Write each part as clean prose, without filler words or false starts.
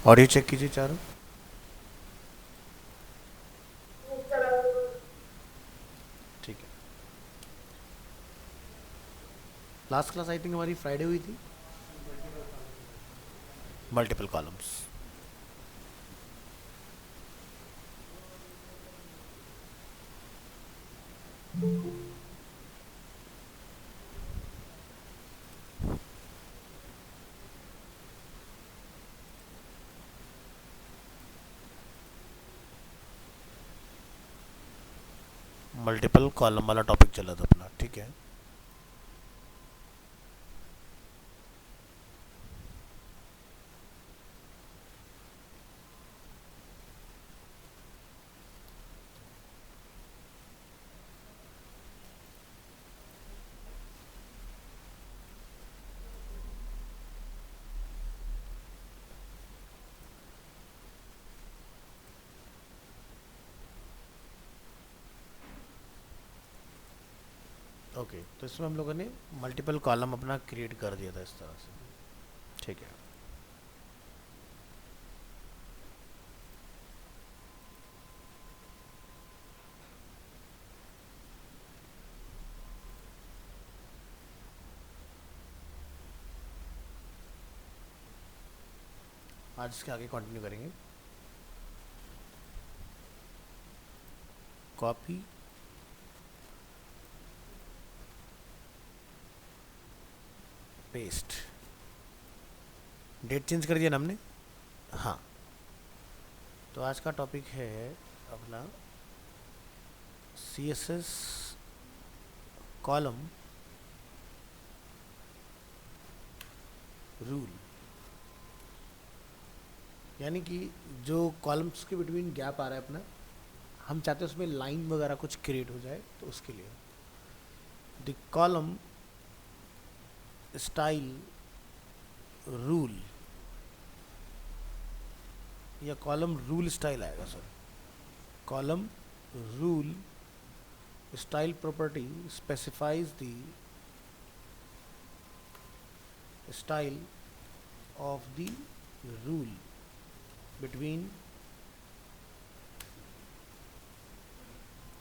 Audio check कीजिए चारों। ठीक है। लास्ट क्लास आई थिंक हमारी फ्राइडे हुई थी। Multiple columns. मल्टीपल कॉलम वाला टॉपिक चला था अपना, ठीक है। ओके, तो इसमें हम लोगों ने मल्टीपल कॉलम अपना क्रिएट कर दिया था इस तरह से, ठीक है। आज इसके आगे कंटिन्यू करेंगे। Copy paste. डेट चेंज कर दिया ना हमने। हाँ, तो आज का टॉपिक है अपना CSS कॉलम रूल। यानी कि जो कॉलम्स के बिटवीन गैप आ रहा है अपना, हम चाहते हैं उसमें लाइन वगैरह कुछ क्रिएट हो जाए, तो उसके लिए द कॉलम स्टाइल रूल, या कॉलम रूल स्टाइल आएगा sir. Column rule style property specifies the style of the rule between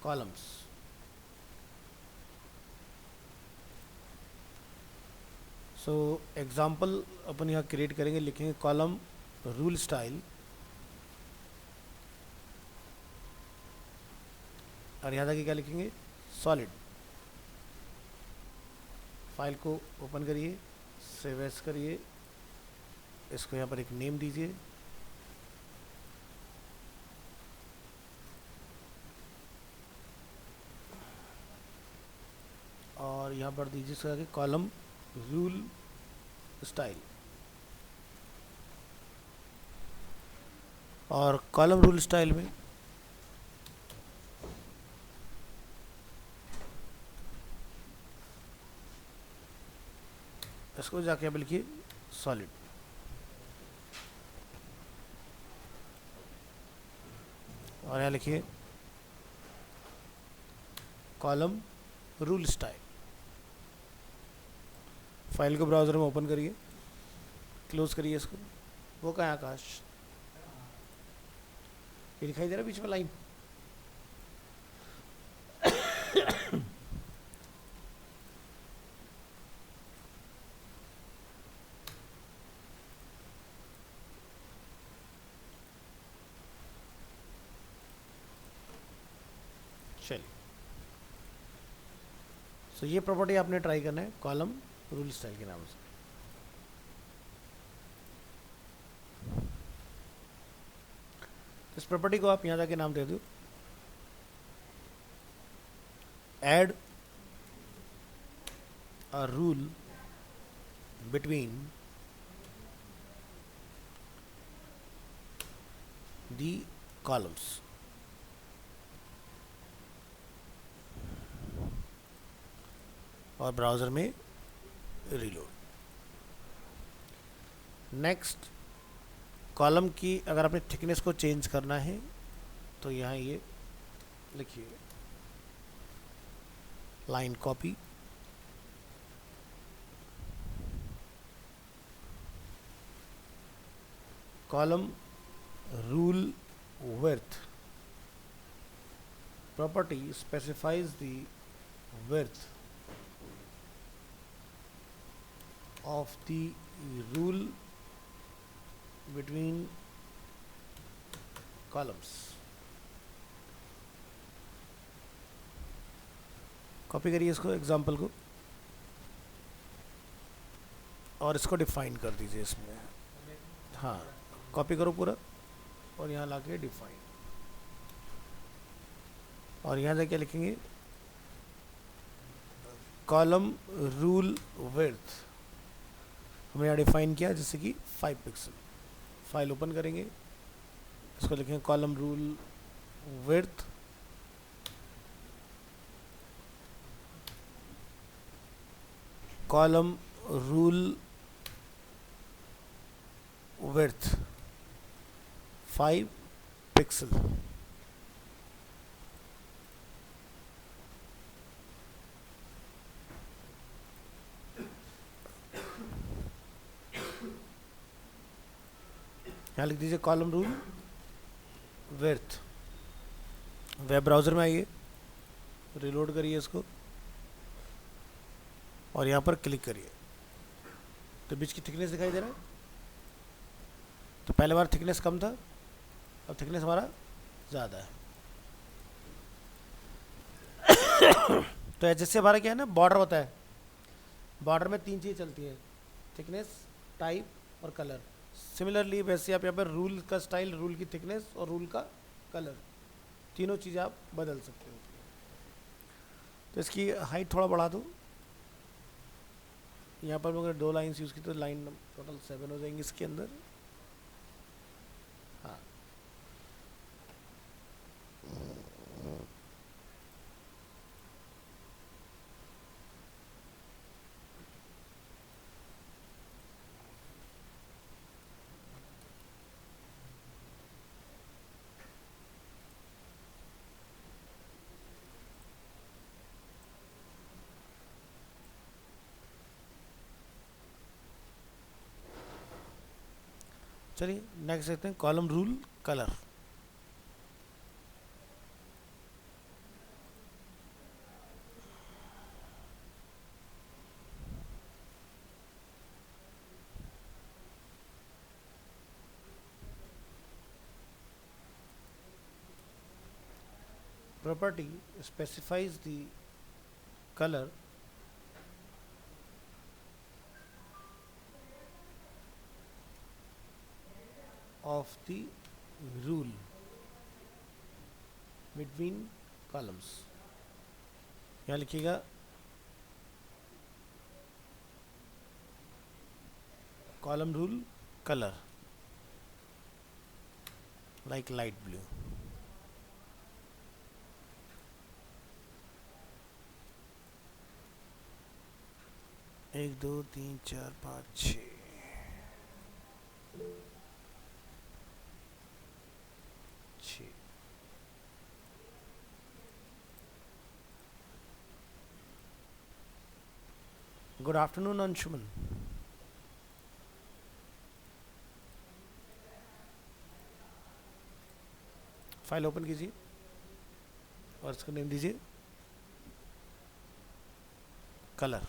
columns। So example अपन यहाँ क्रिएट करेंगे, लिखेंगे कॉलम रूल स्टाइल, और यहाँ तक क्या लिखेंगे, सॉलिड। फाइल को ओपन करिए, सेव एज करिए, इसको यहाँ पर एक नेम दीजिए, और यहाँ पर दीजिए इसका आगे कॉलम रूल स्टाइल। और कॉलम रूल स्टाइल में इसको जाके अब लिखिए सॉलिड, और यहाँ लिखिए कॉलम रूल स्टाइल। फाइल को ब्राउज़र में ओपन करिए, क्लोज करिए इसको। वो कहाँ है आकाश? ये दिखाई दे रहा है बीच में लाइन? चलिए, सो ये प्रॉपर्टी आपने ट्राई करना है कॉलम रूल स्टाइल के नाम से। इस प्रॉपर्टी को आप यहाँ जाके नाम दे दो add a rule between the columns. और ब्राउज़र में रीलोड। नेक्स्ट, कॉलम की अगर आपने थिकनेस को चेंज करना है तो यहाँ ये लिखिए line copy, column rule width property specifies the width of the rule between columns. Copy करिए इसको, एग्जाम्पल को, और इसको डिफाइन कर दीजिए इसमें। हाँ, कॉपी करो पूरा और यहाँ लाके डिफाइन, और यहाँ जाके लिखेंगे कॉलम रूल विड्थ। हमने यहाँ डिफाइन किया जैसे कि 5 पिक्सल। फाइल ओपन करेंगे, इसको लिखेंगे column rule width column rule width 5 pixel. यहाँ लिख दीजिए column rule width. Web browser में आइए, रिलोड करिए इसको और यहाँ पर क्लिक करिए, तो बीच की थिकनेस दिखाई दे रहा है। तो पहले बार थिकनेस कम था, अब थिकनेस हमारा ज़्यादा है। तो जैसे हमारा क्या है ना, बॉर्डर होता है, बॉर्डर में 3 चीज़ें चलती हैं, थिकनेस, टाइप और कलर। सिमिलरली वैसे आप यहाँ पर रूल का स्टाइल, रूल की थिकनेस और रूल का कलर, तीनों चीज़ें आप बदल सकते हो। तो इसकी हाइट थोड़ा बढ़ा दो। यहाँ पर अगर 2 लाइन्स यूज़ की तो लाइन टोटल 7 हो जाएंगी इसके अंदर। हाँ, चलिए नेक्स्ट देखते हैं column rule colour. Property specifies the color of the rule between columns। यहाँ लिखिएगा column rule colour like light blue. एक, दो, तीन, चार, पाँच, 6। Good afternoon Anshuman. File open कीजिए और इसको नेम दीजिए कलर।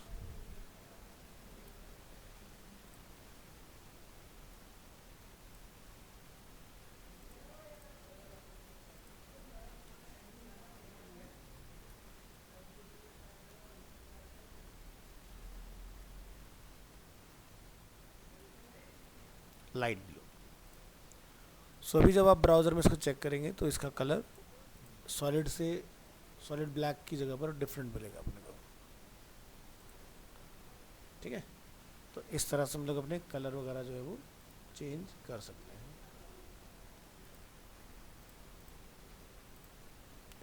Light blue. सो अभी जब आप ब्राउज़र में इसको चेक करेंगे तो इसका कलर सॉलिड से सॉलिड ब्लैक की जगह पर डिफरेंट मिलेगा अपने को। ठीक है, तो इस तरह से हम लोग अपने कलर वगैरह जो है वो चेंज कर सकते हैं।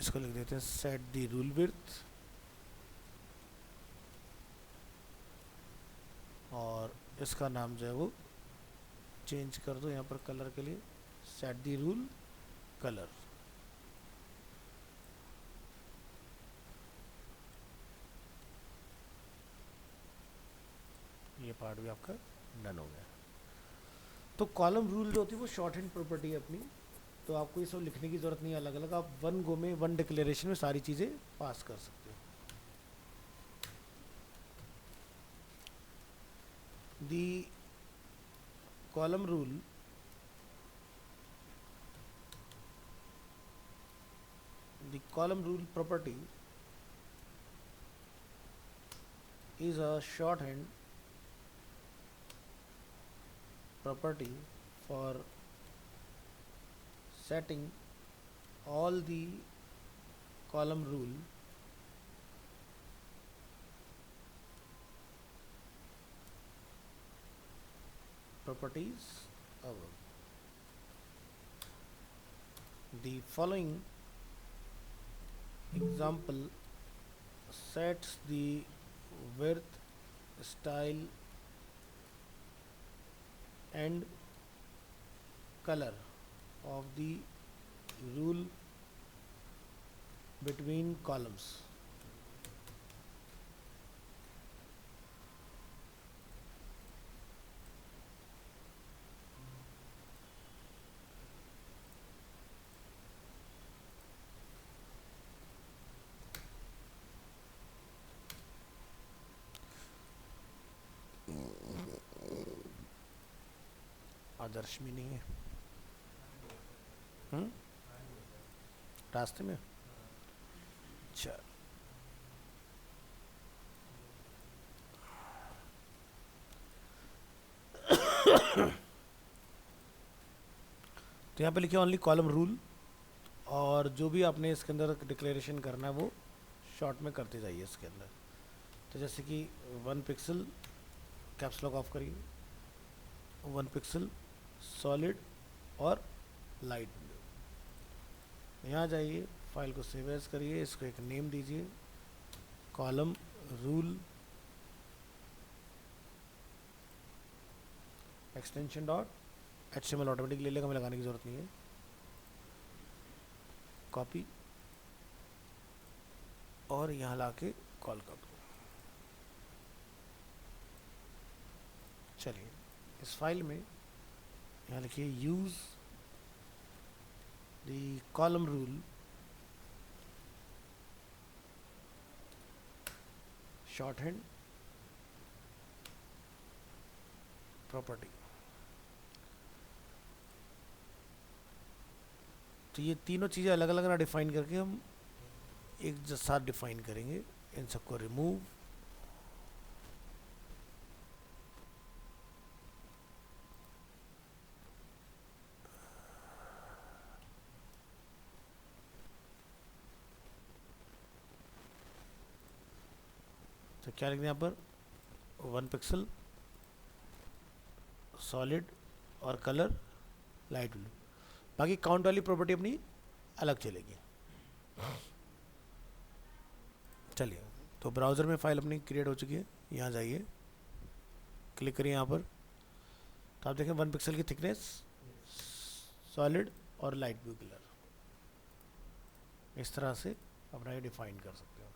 इसको लिख देते हैं सेट द रूल विड्थ, और इसका नाम जो है वो चेंज कर दो यहाँ पर कलर के लिए, सेट द रूल कलर। ये पार्ट भी आपका डन हो गया। तो कॉलम रूल जो होती है वो शॉर्ट हैंड प्रॉपर्टी है अपनी, तो आपको ये सब लिखने की ज़रूरत नहीं है अलग अलग, आप वन गो में वन डिक्लेरेशन में सारी चीज़ें पास कर सकते हो। The column rule property is a shorthand property for setting all the column rule properties above. The following example sets the width, style and color of the rule between columns. आदर्श में नहीं है, रास्ते में। अच्छा, तो यहाँ पे लिखे ओनली कॉलम रूल, और जो भी आपने इसके अंदर डिक्लेरेशन करना है वो शॉर्ट में करते जाइए इसके अंदर। तो जैसे कि 1 पिक्सल, कैप्स लॉक ऑफ करिए, 1 पिक्सल सॉलिड और लाइट ब्लू। यहाँ जाइए, फाइल को सेव एज करिए, इसको एक नेम दीजिए, column rule extension dot HTML automatic ले लेगा, हमें लगाने की ज़रूरत नहीं है। कॉपी और यहाँ ला के कॉल कर दो। चलिए इस फाइल में यहाँ लिखिए use the column rule short hand property. तो ये तीनों चीज़ें अलग अलग ना डिफाइन करके हम एक साथ डिफाइन करेंगे। इन सबको रिमूव, तो क्या लिखना है यहाँ पर, 1 पिक्सल सॉलिड और कलर लाइट ब्लू। बाकी काउंट वाली प्रॉपर्टी अपनी अलग चलेगी। चलिए, तो ब्राउज़र में फाइल अपनी क्रिएट हो चुकी है, यहाँ जाइए, क्लिक करिए यहाँ पर, तो आप देखें 1 पिक्सल की थिकनेस, सॉलिड और लाइट ब्लू कलर, इस तरह से अपना ये डिफाइन कर सकते हो।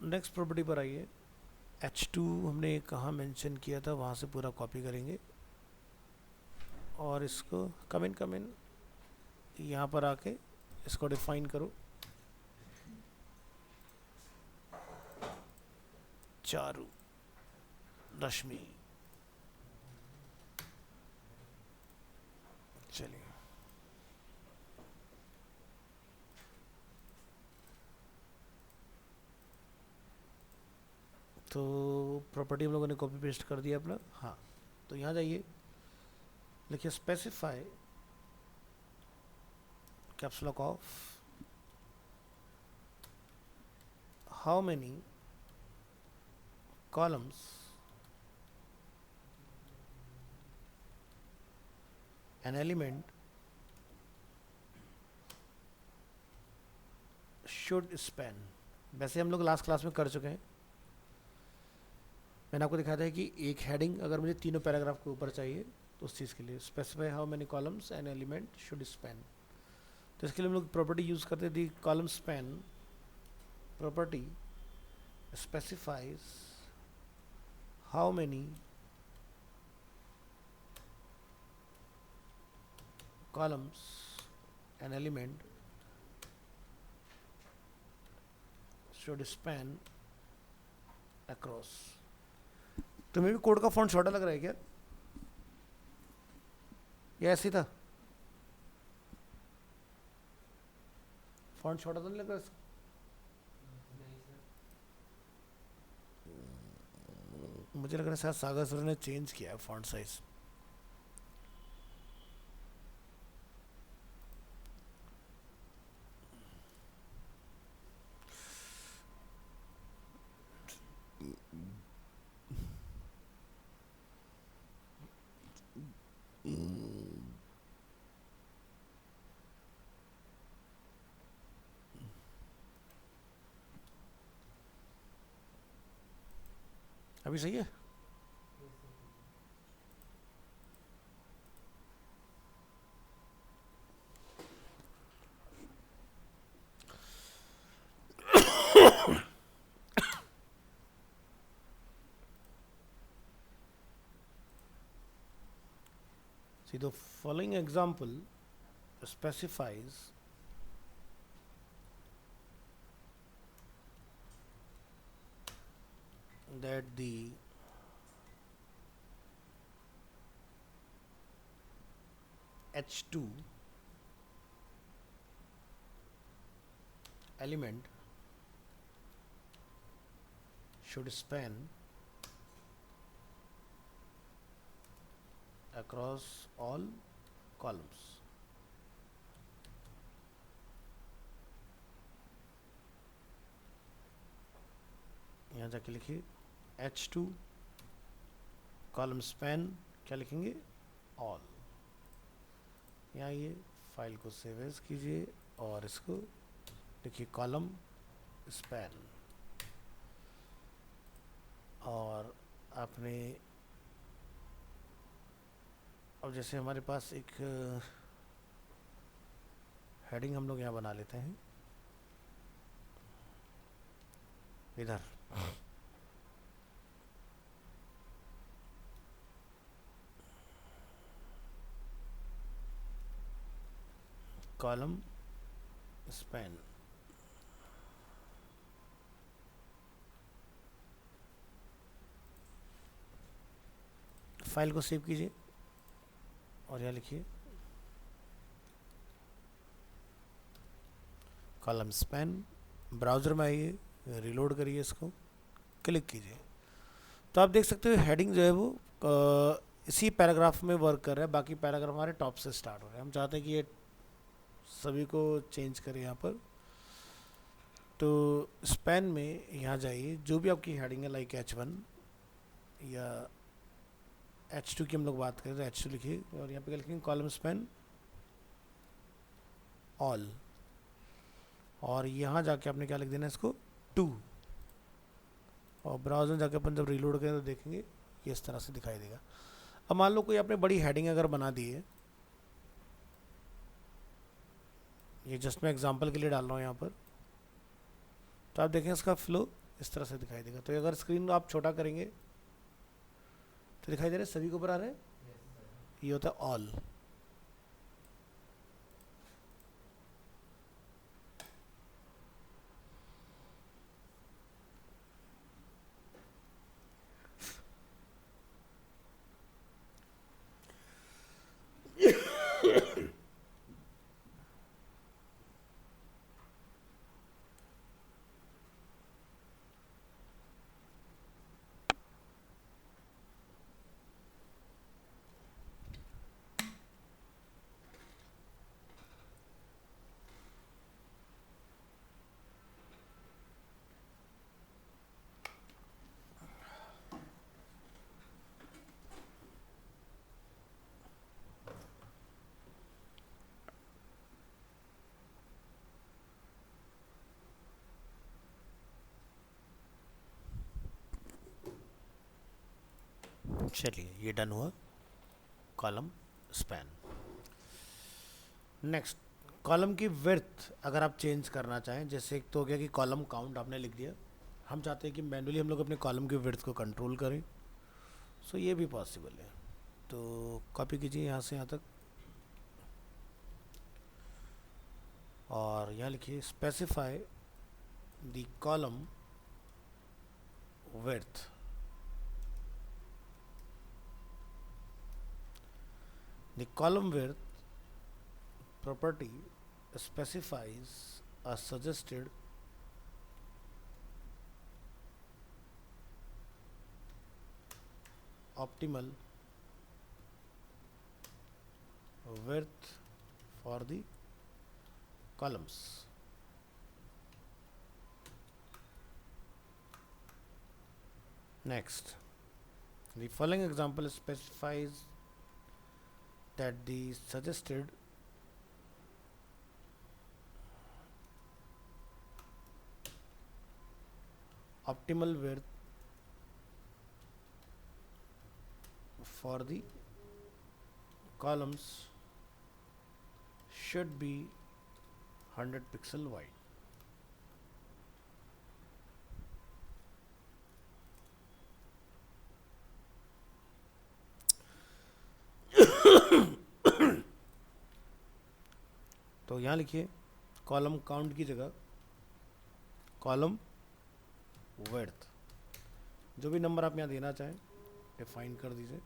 नेक्स्ट प्रॉपर्टी पर आइए, H2 हमने कहाँ मेंशन किया था, वहाँ से पूरा कॉपी करेंगे और इसको कम इन यहाँ पर आके इसको डिफाइन करो, चारू रश्मि। चलिए, तो प्रॉपर्टी हम लोगों ने कॉपी पेस्ट कर दिया अपना। हाँ, तो यहाँ जाइए, लिखिए specify caps lock of how many columns an element should span। वैसे हम लोग लास्ट क्लास में कर चुके हैं, मैंने आपको दिखाया था कि एक हेडिंग अगर मुझे तीनों पैराग्राफ के ऊपर चाहिए तो उस चीज़ के लिए specify how many columns an element should span. तो इसके लिए हम लोग प्रॉपर्टी यूज़ करते the column span property specifies how many columns an element should span across. तुम्हें भी कोड का फॉन्ट छोटा लग रहा है क्या? ये ऐसे ही था, फॉन्ट छोटा तो नहीं लग रहा इसका? मुझे लग रहा है शायद सागर सर ने चेंज किया है फॉन्ट साइज. अभी सही है. See, the following example specifies that the H2 element should span across all columns. यहाँ जाके लिखिए H2 कॉलम स्पैन, क्या लिखेंगे? ऑल. यहाँ ये फाइल को सेव एज कीजिए और इसको लिखिए कॉलम स्पैन. और आपने अब जैसे हमारे पास एक हेडिंग हम लोग यहाँ बना लेते हैं इधर. Column span. फाइल को सेव कीजिए और यहाँ लिखिए कॉलम स्पैन. ब्राउज़र में आइए, रिलोड करिए, इसको क्लिक कीजिए तो आप देख सकते हो हेडिंग जो है वो इसी पैराग्राफ में वर्क कर रहा है. बाकी पैराग्राफ हमारे टॉप से स्टार्ट हो रहे हैं. हम चाहते हैं कि ये सभी को चेंज करें यहाँ पर. तो स्पैन में यहाँ जाइए, जो भी आपकी हेडिंग है लाइक H1 या H2 की हम लोग बात करें तो H2 लिखिए और यहाँ पे लिखेंगे कॉलम स्पैन ऑल. और यहाँ जाके आपने क्या लिख देना है इसको 2. और ब्राउज़र में जाके अपन जब रीलोड करें तो देखेंगे ये इस तरह से दिखाई देगा. अब मान लो कोई आपने बड़ी हेडिंग अगर बना दी है, ये जस्ट मैं एग्जांपल के लिए डाल रहा हूँ यहाँ पर, तो आप देखें इसका फ्लो इस तरह से दिखाई देगा. तो अगर स्क्रीन आप छोटा करेंगे तो दिखाई दे रहा है सभी को ऊपर आ रहे हैं. ये होता है ऑल. चलिए ये डन हुआ कॉलम स्पैन. नेक्स्ट, कॉलम की विड्थ अगर आप चेंज करना चाहें, जैसे एक तो हो गया कि कॉलम काउंट आपने लिख दिया, हम चाहते हैं कि मैन्युअली हम लोग अपने कॉलम की विड्थ को कंट्रोल करें. सो ये भी पॉसिबल है. तो कॉपी कीजिए यहाँ से यहाँ तक और यहाँ लिखिए specify the column width. The column width property specifies a suggested optimal width for the columns. Next, the following example specifies that the suggested optimal width for the columns should be 100 pixel wide. तो यहाँ लिखिए column count की जगह column width, जो भी number आप यहाँ देना चाहें डिफाइन कर दीजिए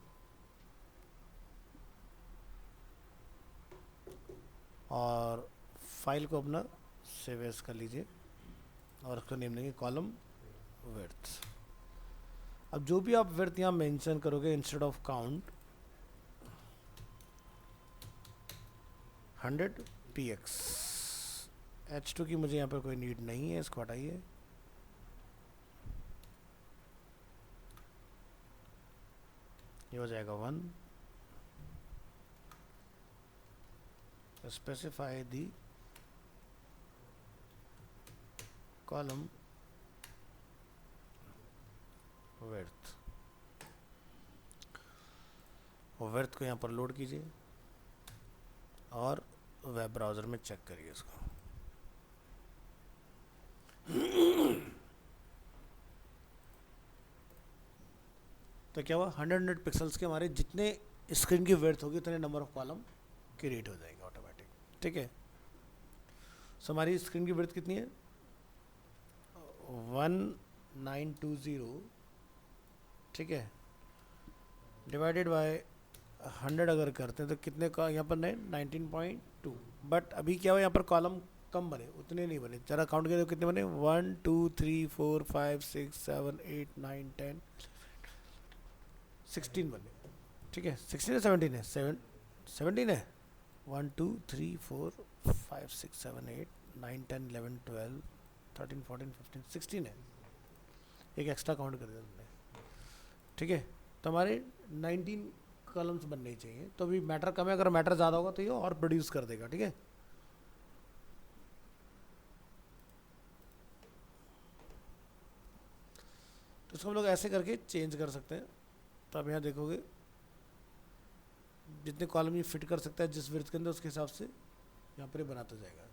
और फाइल को अपना सेव एज कर लीजिए और उसका नेम देंगे कॉलम विड्थ। अब जो भी आप विड्थ यहाँ मेंशन करोगे instead of count 100 px। h2 की मुझे यहाँ पर कोई नीड नहीं है, इसको हटाइए। ये हो जाएगा 1। Specify the column width. Width को यहाँ पर लोड कीजिए और वेब ब्राउज़र में चेक करिए इसको। तो क्या हुआ, 100 पिक्सल्स के हमारे जितने स्क्रीन की विड्थ होगी उतने नंबर ऑफ कॉलम क्रिएट हो जाएंगे ऑटोमेटिक। ठीक है, सो हमारी स्क्रीन की विड्थ कितनी है 1920। ठीक है, डिवाइडेड बाय 100 अगर करते हैं तो कितने का यहाँ पर 19.2। बट अभी क्या हुआ, यहाँ पर कॉलम कम बने, उतने नहीं बने। जरा काउंट करें तो कितने बने 1 2 3 4 5 6 7 8 9 10 16 बने। ठीक है, 16 है 17 है 17 है। 1 2 3 4 5 6 7 8 9 10 11 12 13 14 15 16 है, एक एक्स्ट्रा काउंट कर दिया तुमने। ठीक है, तो हमारे 19 कॉलम्स बनने चाहिए। तो अभी मैटर कम है, अगर मैटर ज़्यादा होगा तो ये और प्रोड्यूस कर देगा। ठीक है, तो इसको हम लोग ऐसे करके चेंज कर सकते हैं। तो आप यहाँ देखोगे जितने कॉलम ये फिट कर सकता है जिस विड्थ के अंदर, उसके हिसाब से यहाँ पर ये बनाता जाएगा।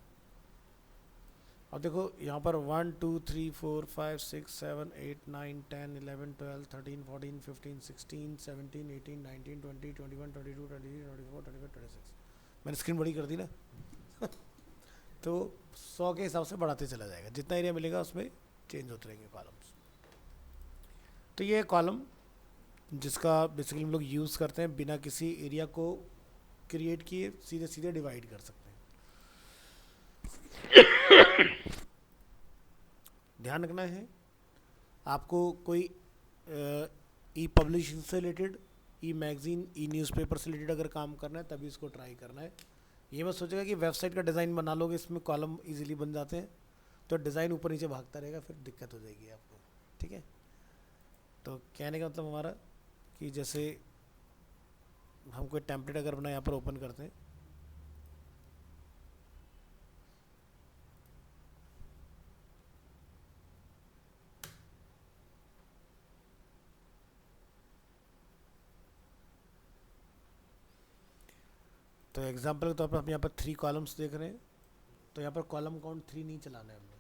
अब देखो यहाँ पर 1 2 3 4 5 6 7 8 9 10 11 12 13 14 15 16 17 18 19 20 21 22 23 24 25 26। मैंने स्क्रीन बड़ी कर दी ना। तो 100 के हिसाब से बढ़ाते चला जाएगा, जितना एरिया मिलेगा उसमें चेंज होते रहेंगे कॉलम्स। तो ये कॉलम जिसका बेसिकली हम लोग यूज़ करते हैं, बिना किसी एरिया को क्रिएट किए सीधे सीधे डिवाइड कर सकते हैं। ध्यान रखना है आपको, कोई ई पब्लिशिंग से रिलेटेड, ई मैगजीन, ई न्यूज़पेपर से रिलेटेड अगर काम करना है तभी इसको ट्राई करना है। ये मत सोचेगा कि वेबसाइट का डिज़ाइन बना लोगे इसमें कॉलम इजीली बन जाते हैं, तो डिज़ाइन ऊपर नीचे भागता रहेगा, फिर दिक्कत हो जाएगी आपको। ठीक है, तो कहने का मतलब हमारा कि जैसे हम कोई टेम्पलेट अगर अपना यहाँ पर ओपन करते हैं, तो एग्जांपल के तौर पर हम यहाँ पर 3 कॉलम्स देख रहे हैं। तो यहाँ पर कॉलम काउंट 3 नहीं चलाना है हमने,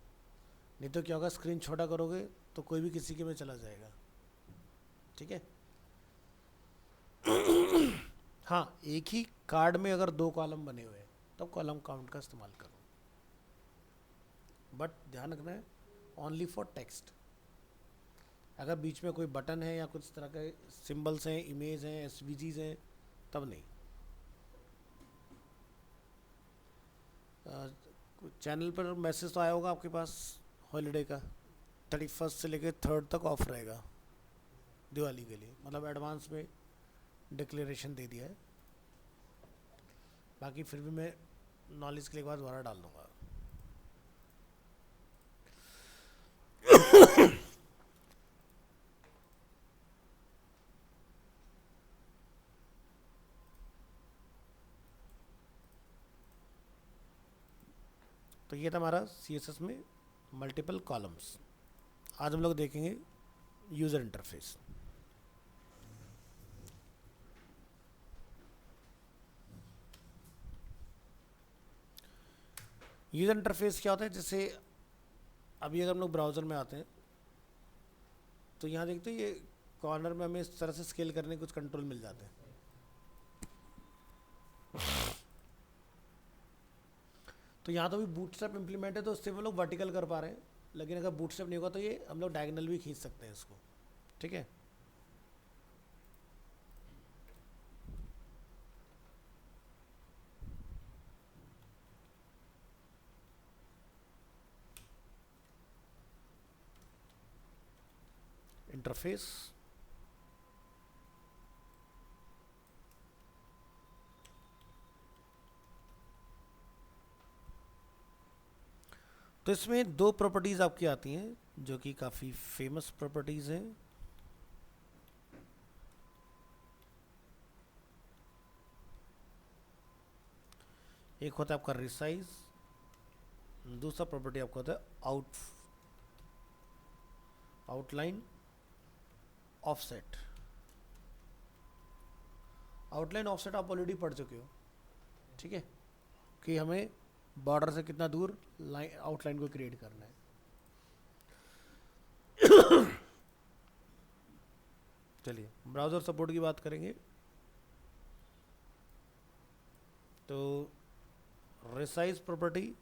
नहीं तो क्या होगा, स्क्रीन छोटा करोगे तो कोई भी किसी के में चला जाएगा। ठीक है, हाँ, एक ही कार्ड में अगर 2 कॉलम बने हुए हैं तब कॉलम काउंट का इस्तेमाल करो। बट ध्यान रखना है ओनली फॉर टेक्स्ट। अगर बीच में कोई बटन है या कुछ तरह के सिंबल्स हैं, इमेज हैं, एसवीजीज हैं, तब नहीं। चैनल पर मैसेज तो आया होगा आपके पास हॉलीडे का, 31 से लेकर 3 तक ऑफ रहेगा दिवाली के लिए, मतलब एडवांस में डिक्लेरेशन दे दिया है। बाकी फिर भी मैं नॉलेज के लिए एक बार दोबारा डाल दूंगा। तो ये था हमारा सीएसएस में मल्टीपल कॉलम्स। आज हम लोग देखेंगे यूज़र इंटरफेस। यूज़र इंटरफेस क्या होता है, जैसे अभी अगर हम लोग ब्राउज़र में आते हैं तो यहाँ देखते हैं ये कॉर्नर में हमें इस तरह से स्केल करने के कुछ कंट्रोल मिल जाते हैं। तो यहाँ तो भी बूटस्ट्रैप इम्प्लीमेंट है तो उससे हम लोग वर्टिकल कर पा रहे हैं, लेकिन अगर बूटस्ट्रैप नहीं होगा तो ये हम लोग डायगोनल भी खींच सकते हैं इसको। ठीक है, इंटरफेस। तो इसमें दो प्रॉपर्टीज़ आपकी आती हैं जो कि काफ़ी फेमस प्रॉपर्टीज़ हैं। एक होता है आपका रिसाइज, दूसरा प्रॉपर्टी आपका होता है आउटलाइन ऑफसेट। आउटलाइन ऑफसेट आप ऑलरेडी पढ़ चुके हो, ठीक है, कि हमें बॉर्डर से कितना दूर लाइन आउटलाइन को क्रिएट करना है। चलिए ब्राउज़र सपोर्ट की बात करेंगे तो resize property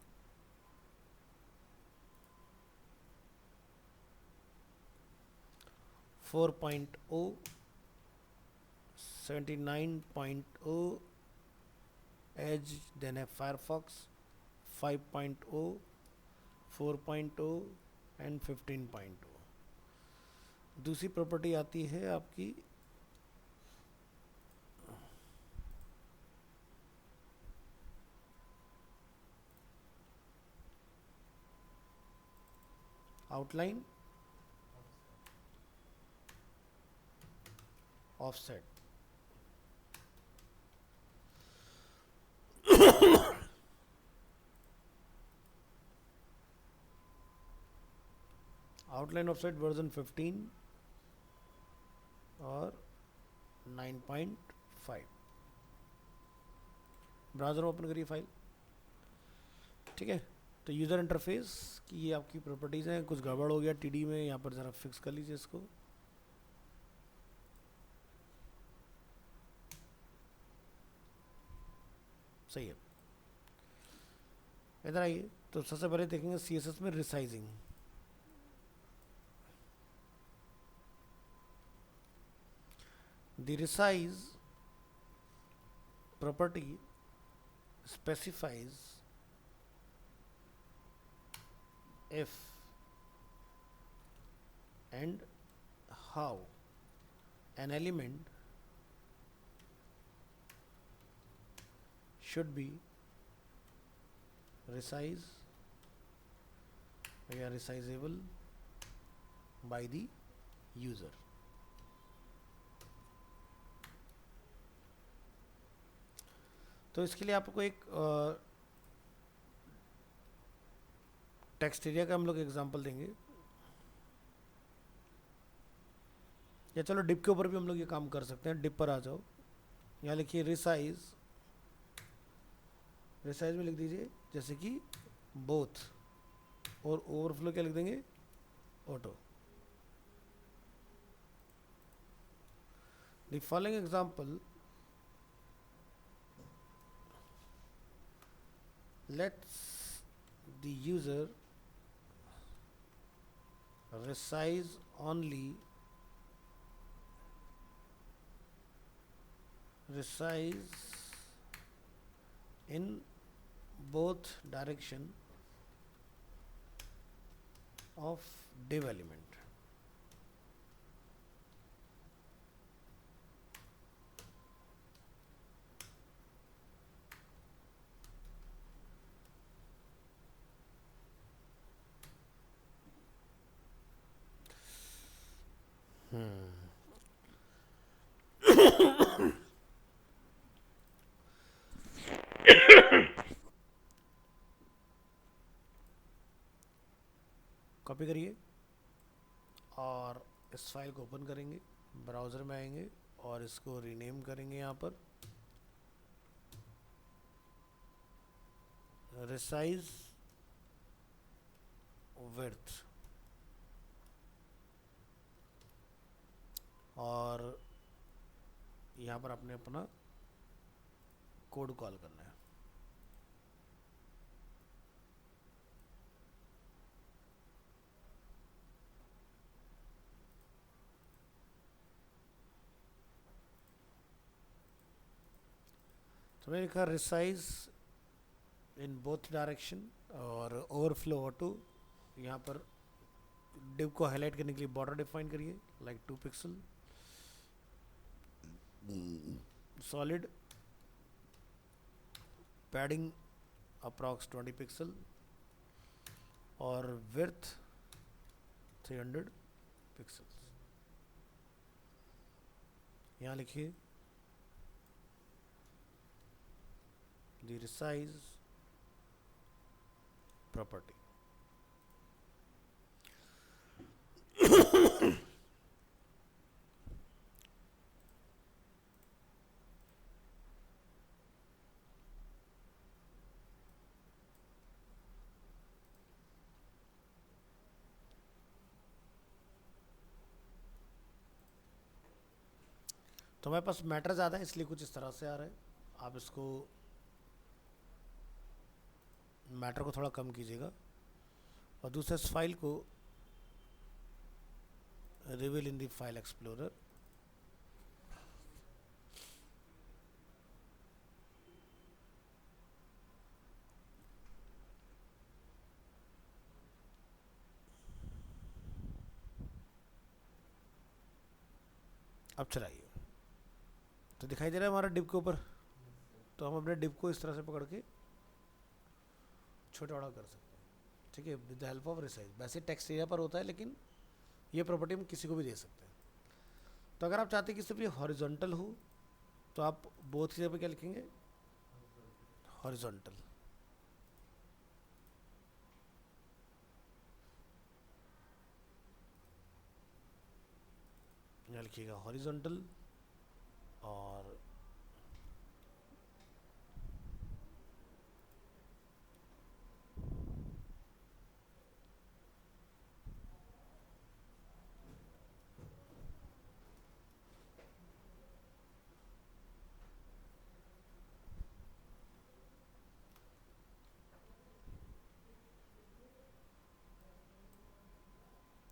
for 79.0 edge, then है फायरफॉक्स 5.0, 4.0 एंड 15.0। दूसरी प्रॉपर्टी आती है आपकी outline offset. Outline offset version 15 और 9.5। ब्राउज़र ओपन करिए फाइल। ठीक है, तो यूज़र इंटरफेस की ये आपकी प्रॉपर्टीज़ हैं। कुछ गड़बड़ हो गया टीडी में, यहाँ पर ज़रा फिक्स कर लीजिए इसको। सही है, इधर आइए। तो सबसे पहले देखेंगे सीएसएस में resizing. The resize property specifies if and how an element should be resized or resizable by the user। तो इसके लिए आपको एक टेक्स्ट एरिया का हम लोग एग्जांपल देंगे, या चलो डिप के ऊपर भी हम लोग ये काम कर सकते हैं। डिप पर आ जाओ, यहाँ लिखिए रिसाइज। रिसाइज में लिख दीजिए जैसे कि बोथ, और ओवरफ्लो क्या लिख देंगे, auto. The following example lets the user resize only, resize in both direction of div element. Copy करिए और इस फाइल को ओपन करेंगे, ब्राउज़र में आएंगे और इसको रीनेम करेंगे यहाँ पर resize width, और यहाँ पर आपने अपना कोड कॉल करना है। तो मैंने लिखा रिसाइज इन बोथ डायरेक्शन और ओवरफ्लो ऑटो। यहाँ पर डिव को हाईलाइट करने के लिए बॉर्डर डिफाइन करिए like 2 pixel, solid padding approx 20 pixel और विड्थ 300 पिक्सल्स। यहाँ लिखिए the resize property। तो हमारे पास मैटर ज़्यादा है इसलिए कुछ इस तरह से आ रहा है। आप इसको मैटर को थोड़ा कम कीजिएगा और दूसरा इस फाइल को reveal in the file explorer. अब चलाइए तो दिखाई दे रहा है हमारा डिप के ऊपर। तो हम अपने डिप को इस तरह से पकड़ के छोटा बड़ा कर सकते हैं, ठीक है, with the help of resize. वैसे टेक्स्ट एरिया पर होता है लेकिन ये प्रॉपर्टी हम किसी को भी दे सकते हैं। तो अगर आप चाहते हैं कि सिर्फ ये हॉरिजॉन्टल हो तो आप बोथ की जगह पे क्या लिखेंगे, हॉरिजॉन्टल। यहाँ लिखिएगा हॉरिजॉन्टल और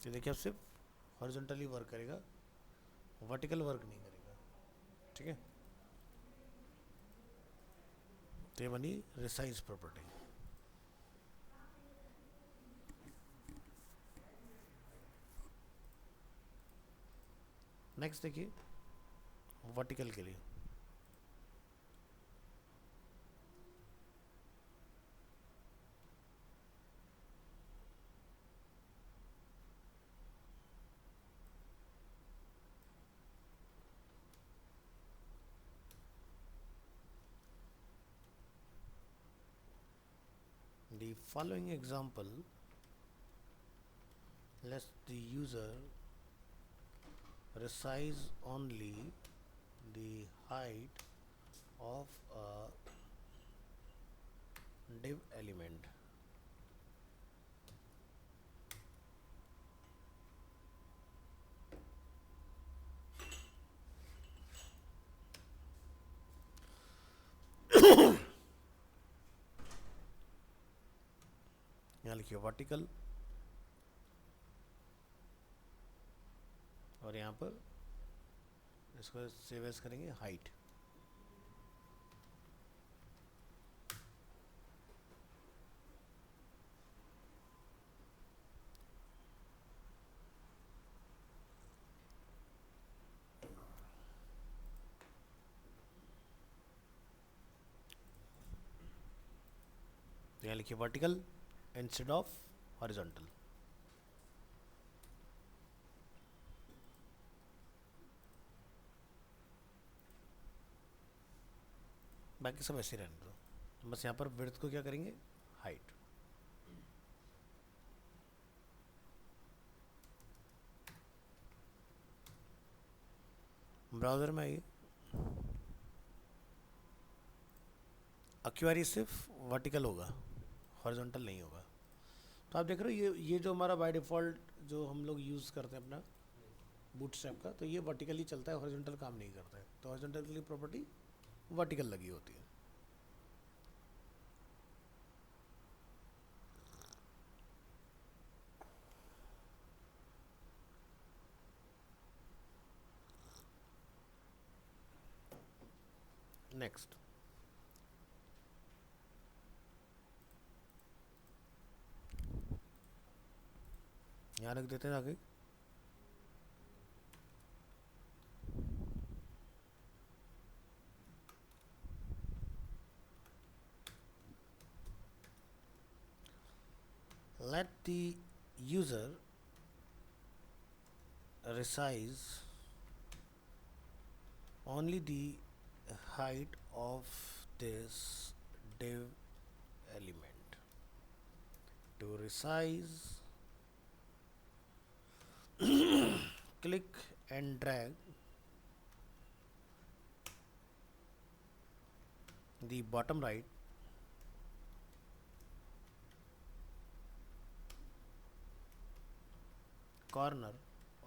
ये देखिए अब सिर्फ हॉरिजॉन्टली वर्क करेगा, वर्टिकल वर्क नहीं करेगा, ठीक है। तो ये बनी रिसाइज प्रॉपर्टी। नेक्स्ट देखिए वर्टिकल के लिए the following example lets the user resize only the height of a div element। यहाँ लिखिए वर्टिकल और यहाँ पर इसको सेव एज करेंगे हाइट। तो यहाँ लिखिए वर्टिकल इंस्टेड ऑफ हॉरिजॉन्टल। बाकी सब ऐसे रहने दो, बस यहाँ पर विड्थ को क्या करेंगे, हाइट। ब्राउज़र में आइए, एक्वायरी सिर्फ वर्टिकल होगा, हॉरिजॉन्टल नहीं होगा। तो आप देख रहे हो ये जो हमारा बाय डिफ़ॉल्ट जो हम लोग यूज़ करते हैं अपना बूटस्ट्रैप का, तो ये वर्टिकली चलता है, हॉरिजॉन्टल काम नहीं करता है। तो हॉरिजॉन्टल की प्रॉपर्टी वर्टिकल लगी होती है। नेक्स्ट, यहाँ रख देते हैं आगे। Let the user resize only the height of this div element. To resize, click and drag the bottom right corner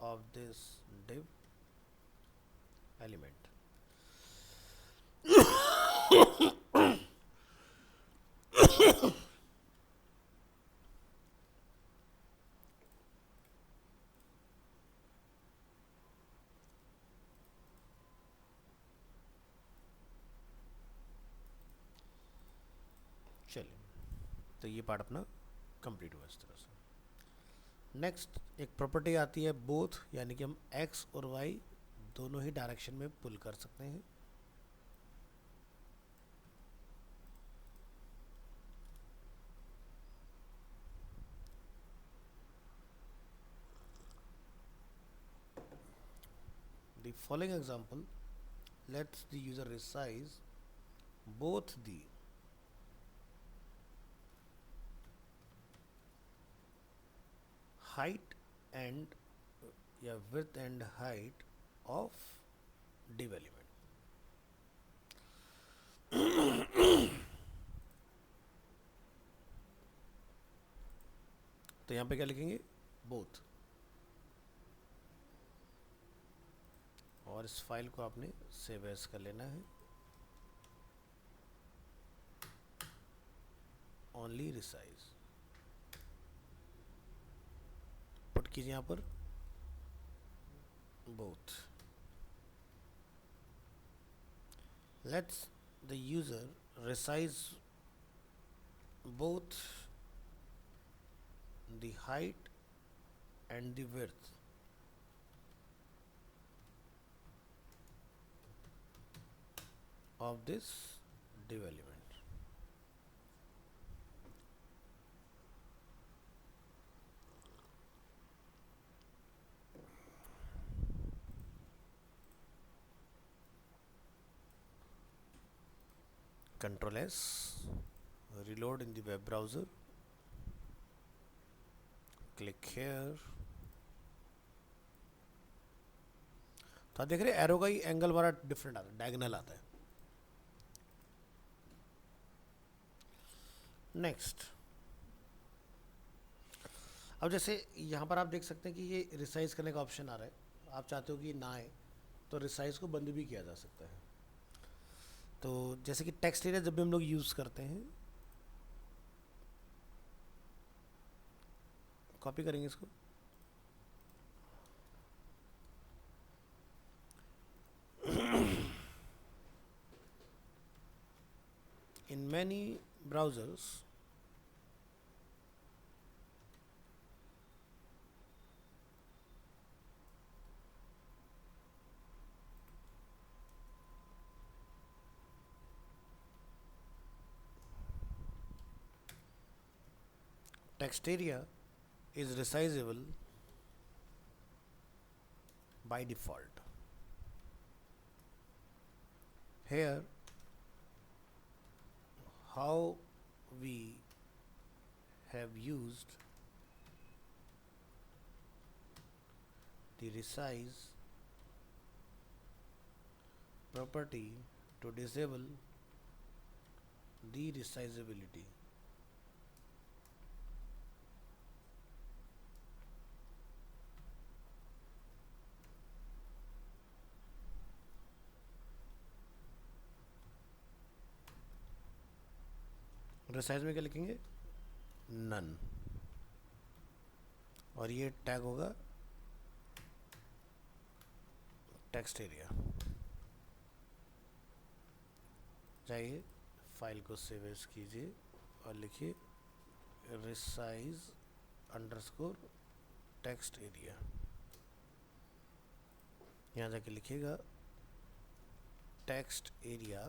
of this div element. चलिए, तो ये पार्ट अपना कंप्लीट हुआ इस तरह से। नेक्स्ट एक प्रॉपर्टी आती है बोथ, यानी कि हम x और y दोनों ही डायरेक्शन में पुल कर सकते हैं। The following example lets the user resize both the height and width and height of div element. तो यहाँ पे क्या लिखेंगे, बोथ। और इस फाइल को आपने सेव एज कर लेना है, ओनली रिसाइज पुट कीजिए यहाँ पर both. Let's the user resize both the height and the width of this div element. Control S, reload in the web browser, click here। तो आप देख रहे हैं एरो का ही एंगल हमारा डिफरेंट आता है, डायगोनल आता है। नेक्स्ट, अब जैसे यहाँ पर आप देख सकते हैं कि ये रिसाइज करने का ऑप्शन आ रहा है। आप चाहते हो कि ना आए तो रिसाइज को बंद भी किया जा सकता है। तो जैसे कि टेक्स्ट एरिया जब भी हम लोग यूज़ करते हैं, कॉपी करेंगे इसको, in many browsers, text area is resizable by default. Here, how we have used the resize property to disable the resizability. Resize में क्या लिखेंगे? नन, और ये टैग होगा टेक्स्ट एरिया। जाइए फाइल को सेव एज कीजिए और लिखिए रिसाइज अंडरस्कोर टेक्स्ट एरिया। यहाँ जाके लिखिएगा टेक्स्ट एरिया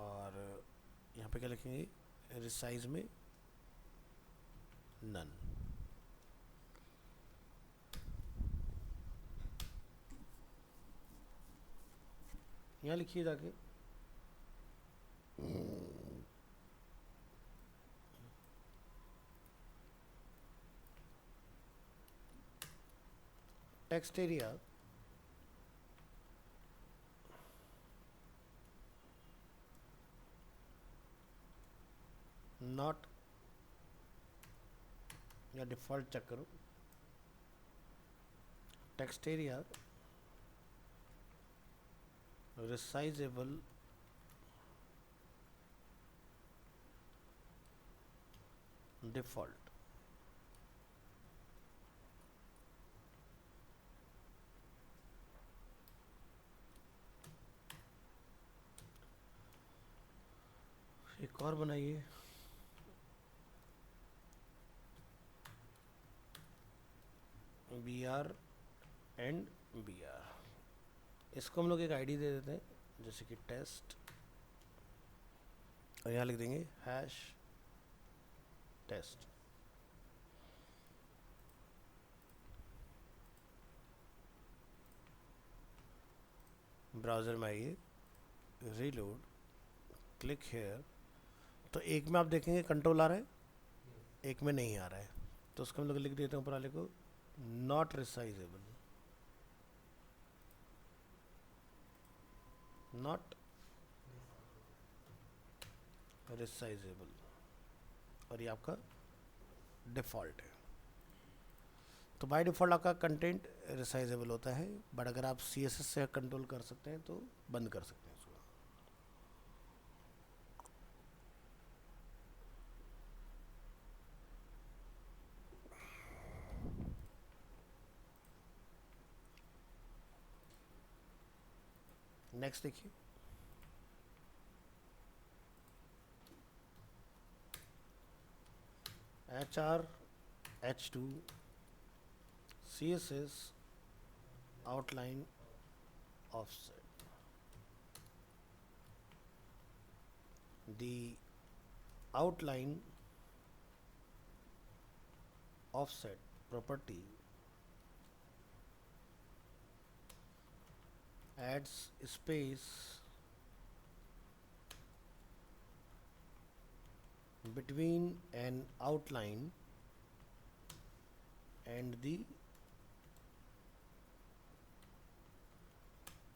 और यहाँ पे क्या लिखेंगे? रिसाइज में नन। यहाँ लिखिए जाके टेक्स्ट एरिया नॉट, या डिफ़ॉल्ट चेक करो, टेक्स्ट एरिया resizable default। एक और बनाइए, BR एंड BR। इसको हम लोग एक आईडी दे देते हैं, जैसे कि टेस्ट, और यहाँ लिख देंगे हैश टेस्ट। ब्राउज़र में आइए, रीलोड, क्लिक हेयर। तो एक में आप देखेंगे कंट्रोल आ रहा है, एक में नहीं आ रहा है, तो उसको हम लोग लिख देते हैं ऊपर वाले को नॉट रिसाइजेबल, नॉट रिसाइजेबल, और ये आपका डिफ़ॉल्ट है। तो बाय डिफ़ॉल्ट आपका कंटेंट रिसाइजेबल होता है, बट अगर आप CSS से कंट्रोल कर सकते हैं तो बंद कर सकते हैं उसको। नेक्स्ट देखिए, HR H2 CSS outline offset। The outline offset property adds space between an outline and the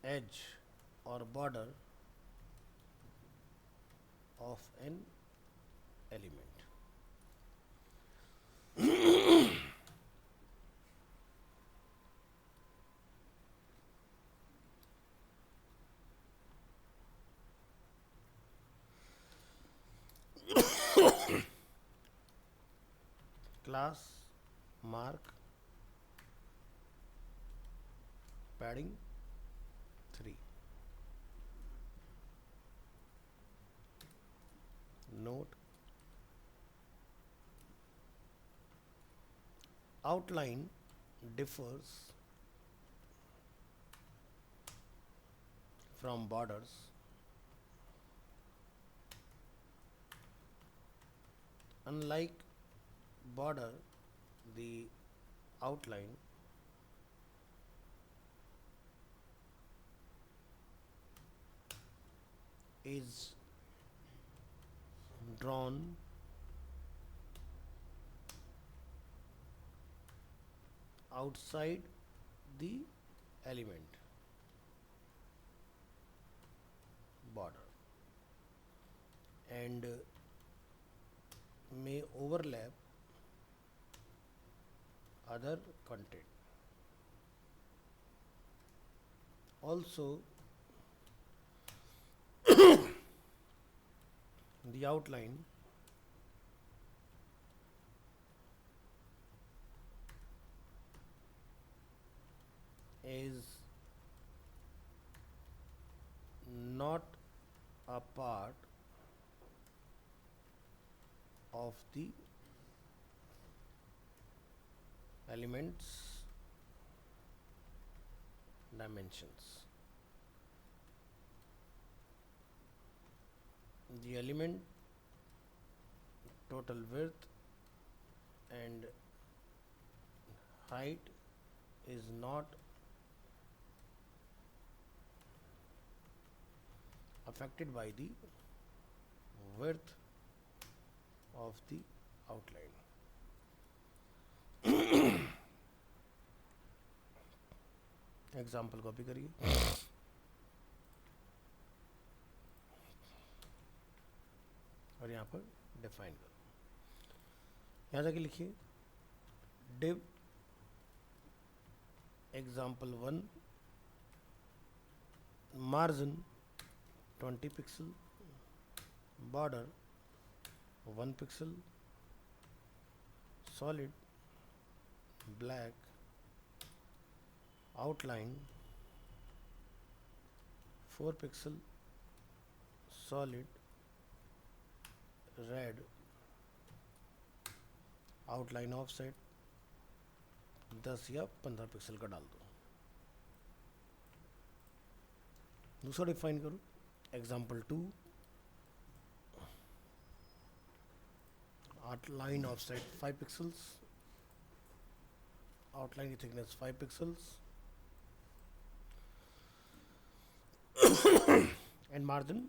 edge or border of an element। Class mark padding 3। outline differs from borders unlike border the outline is drawn outside the element border and may overlap other content. Also, the outline is not a part of the elements dimensions. The element total width and height is not affected by the width of the outline. Example copy करिए और यहाँ पर define करो. यहाँ जाके लिखिए div example1 margin 20 pixel, border 1 pixel, solid black, outline 4 pixel, solid red, outline offset 10 या 15 pixel का डाल दो. दूसरा डिफाइन करो example2 outline offset 5 pixels, outline की thickness 5 pixels and margin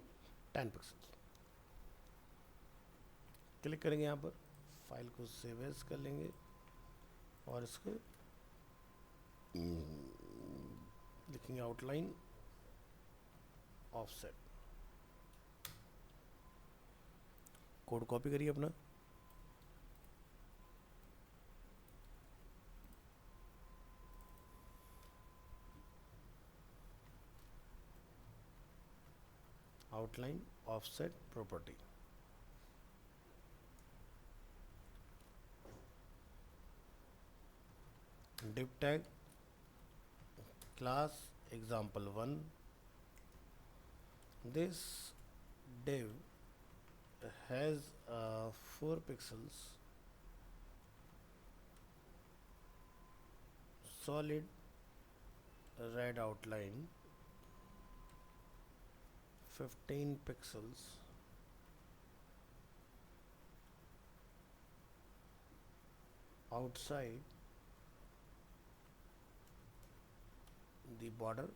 10 pixels. Click करेंगे यहाँ पर, फाइल को सेव एज कर लेंगे और इसको लिखेंगे आउटलाइन ऑफसेट. कोड कॉपी करिए अपना. Outline offset property. div tag class example1. This div has 4 pixels, solid red outline 15 pixels, outside the border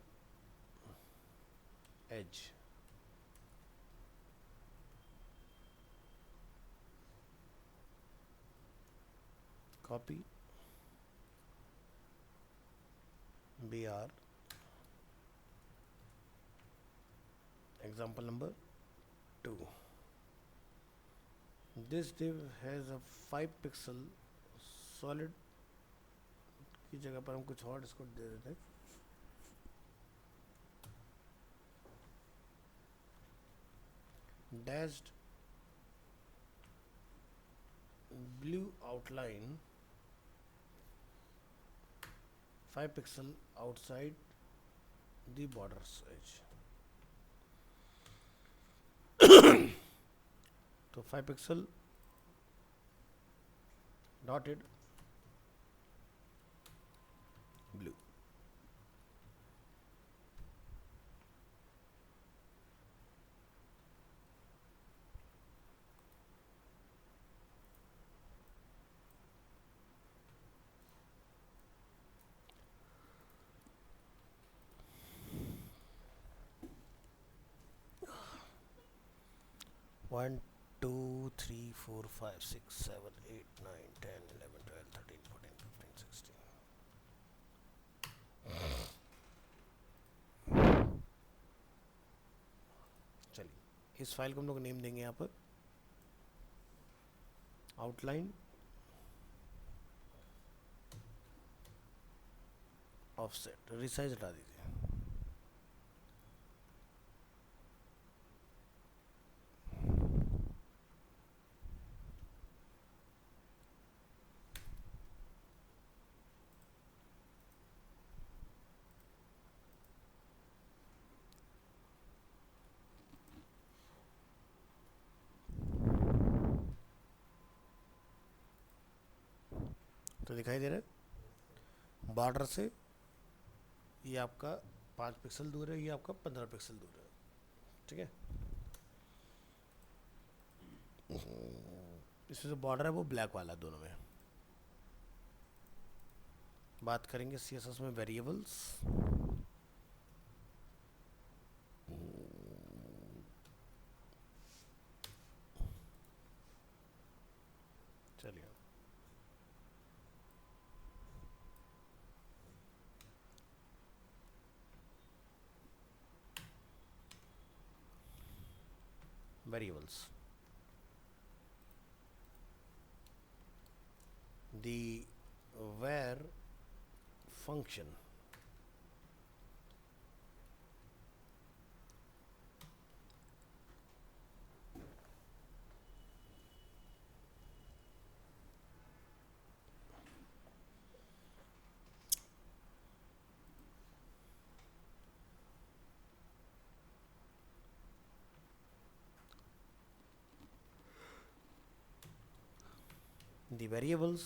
edge. Copy BR. Example number 2. This div has a 5 pixel solid की जगह पर हम कुछ और इसको दे देते हैं. Dashed blue outline 5 pixel outside the border's edge. तो 5 pixel dotted 1 2 3 4 5 6 7 8 9 10 11 12 13 14 15 16। चलिए इस फाइल को हम लोग नेम देंगे यहाँ पर आउटलाइन ऑफसेट, रिसाइज हटा दीजिए। तो दिखाई दे रहा है बॉर्डर से ये आपका 5 पिक्सल दूर है, ये आपका 15 पिक्सल दूर है। ठीक है, इसमें जो बॉर्डर है वो ब्लैक वाला है दोनों में। बात करेंगे सीएसएस में वेरिएबल्स। चलिए variables, the where function the variables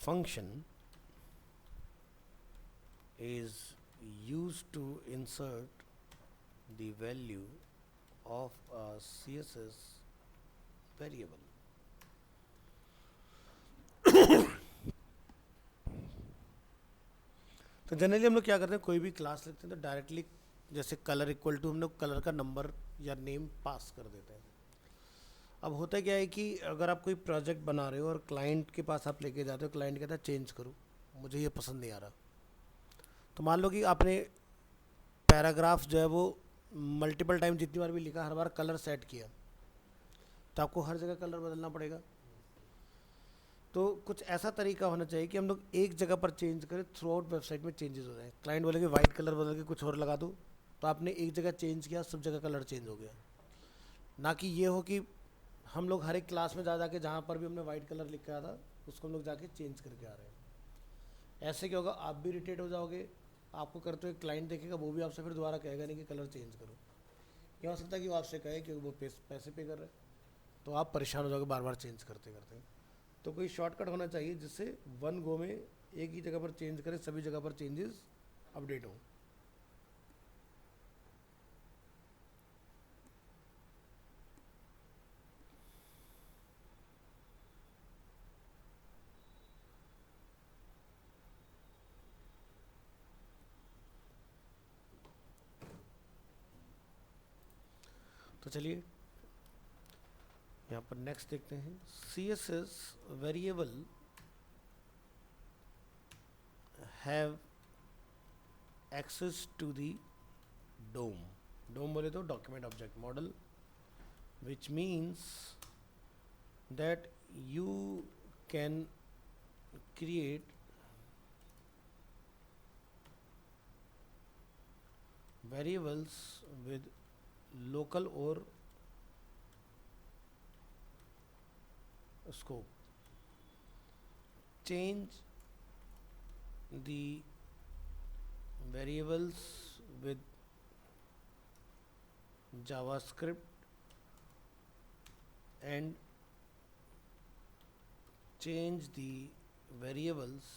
function is used to insert the value of a CSS variable. तो जनरली हम लोग क्या करते हैं, कोई भी क्लास लेते हैं तो डायरेक्टली जैसे कलर इक्वल टू हम लोग कलर का नंबर या नेम पास कर देते हैं। अब होता क्या है कि अगर आप कोई प्रोजेक्ट बना रहे हो और क्लाइंट के पास आप लेके जाते हो, क्लाइंट कहता है चेंज करो, मुझे ये पसंद नहीं आ रहा। तो मान लो कि आपने पैराग्राफ जो है वो मल्टीपल टाइम जितनी बार भी लिखा, हर बार कलर सेट किया, तो आपको हर जगह कलर बदलना पड़ेगा। तो कुछ ऐसा तरीका होना चाहिए कि हम लोग एक जगह पर चेंज करें, थ्रू आउट वेबसाइट में चेंजेस हो जाए। क्लाइंट बोले कि वाइट कलर बदल के कुछ और लगा दो, तो आपने एक जगह चेंज किया, सब जगह कलर चेंज हो गया। ना कि ये हो कि हम लोग हर एक क्लास में जा जाके जहाँ पर भी हमने वाइट कलर लिखा था उसको हम लोग जाके चेंज करके आ रहे हैं। ऐसे क्या होगा, आप भी इरिटेट हो जाओगे, आपको करते हुए क्लाइंट देखेगा, वो भी आपसे फिर दोबारा कहेगा नहीं कि कलर चेंज करो। क्या हो सकता है कि वो आपसे कहे क्योंकि वो पैसे पे कर रहे हैं, तो आप परेशान हो जाओगे बार बार चेंज करते करते। तो कोई शॉर्टकट होना चाहिए जिससे वन गो में एक ही जगह पर चेंज करें, सभी जगह पर चेंजेस अपडेट हों। तो चलिए यहाँ पर नेक्स्ट देखते हैं। C S S variable have access to the DOM. DOM बोले तो document object model, which means that you can create variables with local or scope. Change the variables with JavaScript and change the variables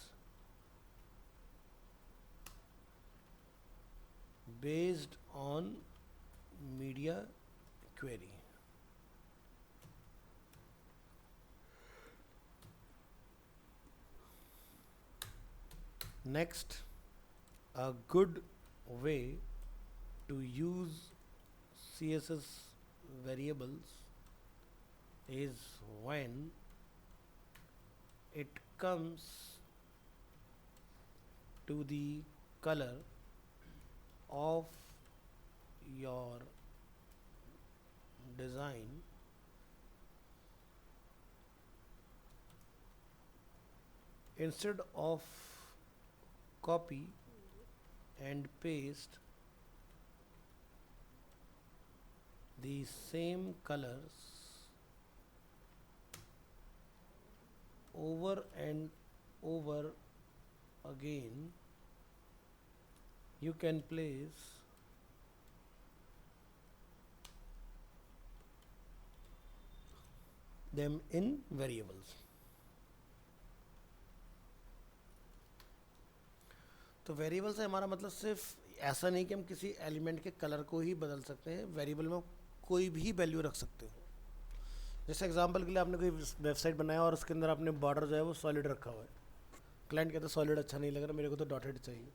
based on media query. next, a good way to use CSS variables is when it comes to the color of your design, instead of copy and paste the same colors over and over again, you can place them in variables. तो variable से हमारा मतलब सिर्फ ऐसा नहीं कि हम किसी एलिमेंट के कलर को ही बदल सकते हैं, वेरिएबल में कोई भी वैल्यू रख सकते हो। जैसे एग्जांपल के लिए आपने कोई वेबसाइट बनाया और उसके अंदर आपने बॉर्डर जो है वो सॉलिड रखा हुआ है, क्लाइंट कहता है सॉलिड अच्छा नहीं लग रहा, मेरे को तो डॉटेड चाहिए।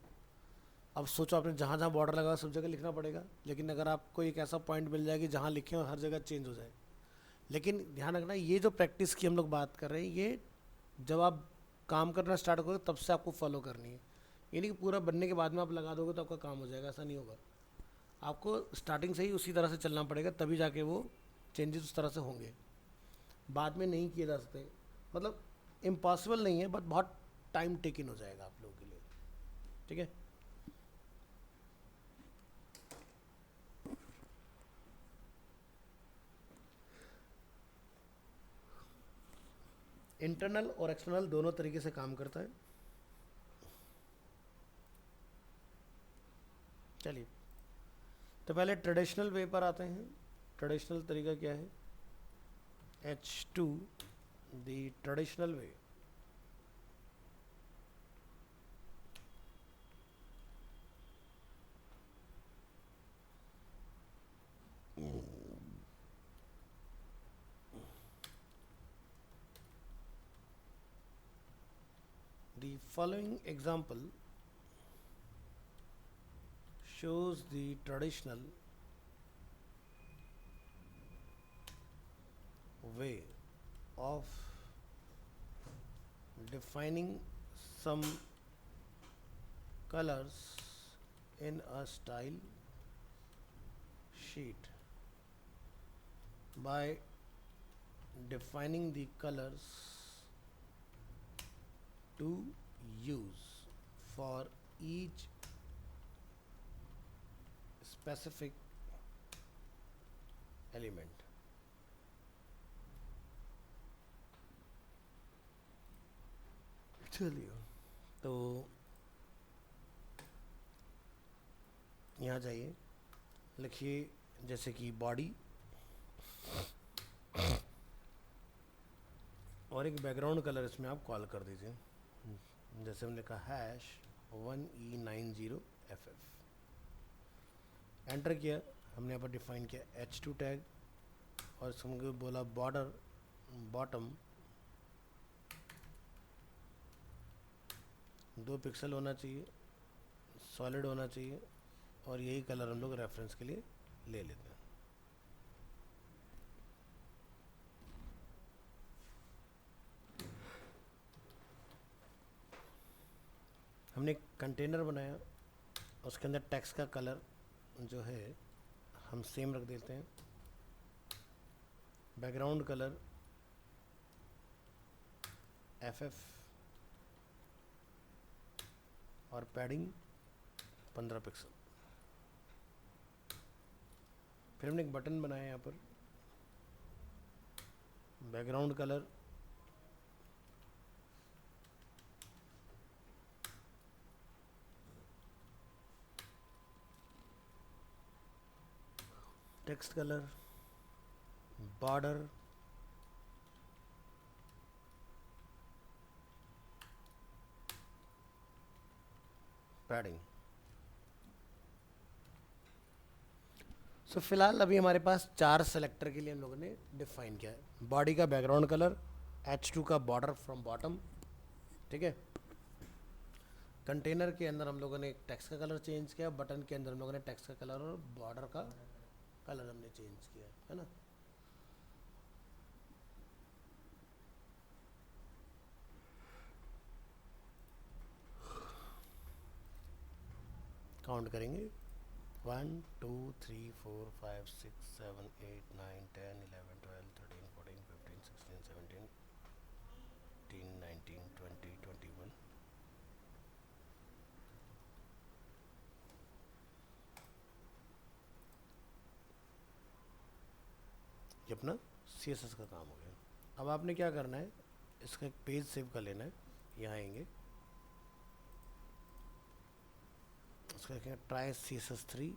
अब सोचो आपने जहाँ जहाँ बॉर्डर लगा सब जगह लिखना पड़ेगा, लेकिन अगर आपको एक ऐसा पॉइंट मिल जाए कि जहाँ लिखे हो हर जगह चेंज हो जाए। लेकिन ध्यान रखना, ये जो प्रैक्टिस की हम लोग बात कर रहे हैं, ये जब आप काम करना स्टार्ट करोगे तब से आपको फॉलो करनी है। ये नहीं कि पूरा बनने के बाद में आप लगा दोगे तो आपका काम हो जाएगा, ऐसा नहीं होगा। आपको स्टार्टिंग से ही उसी तरह से चलना पड़ेगा, तभी जाके वो चेंजेस उस तरह से होंगे, बाद में नहीं किए जा सकते। मतलब इम्पॉसिबल नहीं है, बट बहुत टाइम टेकिंग हो जाएगा आप लोगों के लिए, ठीक है। इंटरनल और एक्सटर्नल दोनों तरीके से काम करता है। चलिए, तो पहले ट्रेडिशनल वे पर आते हैं। ट्रेडिशनल तरीका क्या है? H2, the traditional way. The following example shows the traditional way of defining some colors in a style sheet by defining the colors to use for each specific element. चलिए, तो यहाँ जाइए, लिखिए जैसे कि बॉडी और एक बैकग्राउंड कलर इसमें आप कॉल कर दीजिए। जैसे हमने कहा #1E90FF, एंटर किया, हमने यहाँ पर डिफाइन किया H2 टैग और इसमें बोला बॉर्डर बॉटम 2 पिक्सल होना चाहिए, सॉलिड होना चाहिए, और यही कलर हम लोग रेफरेंस के लिए ले लेते हैं। हमने एक कंटेनर बनाया, उसके अंदर टेक्स्ट का कलर जो है हम सेम रख देते हैं। बैकग्राउंड कलर FF और पैडिंग 15 पिक्सल। फिर हमने एक बटन बनाया यहाँ पर, background colour text colour border padding. So फिलहाल अभी हमारे पास 4 सेलेक्टर के लिए हम लोगों ने डिफाइन किया है। बॉडी का बैकग्राउंड कलर, H2 का बॉर्डर फ्रॉम बॉटम, ठीक है। कंटेनर के अंदर हम लोगों ने टेक्स्ट का कलर चेंज किया, बटन के अंदर हम लोगों ने टेक्स्ट का कलर और बॉर्डर का कलर हमने चेंज किया, है ना। काउंट करेंगे 1 2 3 4 5 6 7 8 9 10 11 12 13 14 15 16 17 18 19 20 21। ये अपना CSS का काम हो गया। अब आपने क्या करना है, इसका एक पेज सेव कर लेना है। यहाँ आएंगे, उसका लिखेंगे try CSS3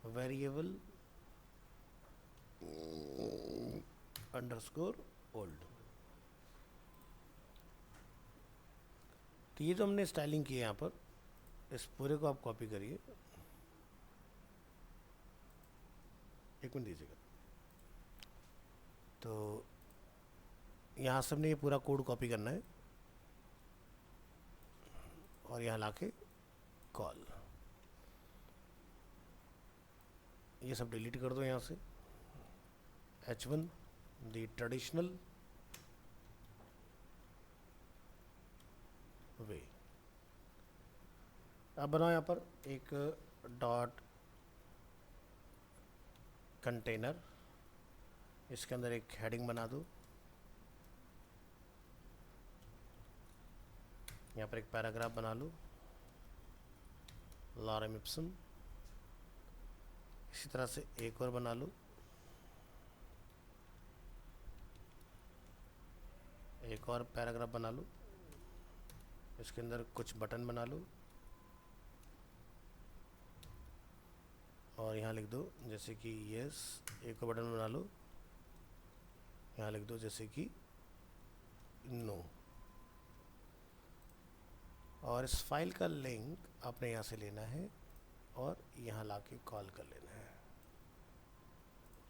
variable underscore old. तो ये तो हमने स्टाइलिंग की है यहाँ पर, इस पूरे को आप कॉपी करिए। एक मिनट दीजिएगा। तो यहाँ से हमने ये पूरा कोड कॉपी करना है और यहाँ लाके कॉल, ये सब डिलीट कर दो यहाँ से। H1 the traditional way. अब बनाओ यहाँ पर एक डॉट कंटेनर, इसके अंदर एक हेडिंग बना दो। यहाँ पर एक पैराग्राफ बना लो, लॉरेम इप्सम। इसी तरह से एक और बना लो, एक और पैराग्राफ बना लो, इसके अंदर कुछ बटन बना लो और यहाँ लिख दो जैसे कि यस। एक और बटन बना लो, यहाँ लिख दो जैसे कि नो। और इस फाइल का लिंक आपने यहाँ से लेना है और यहाँ लाके कॉल कर लेना है।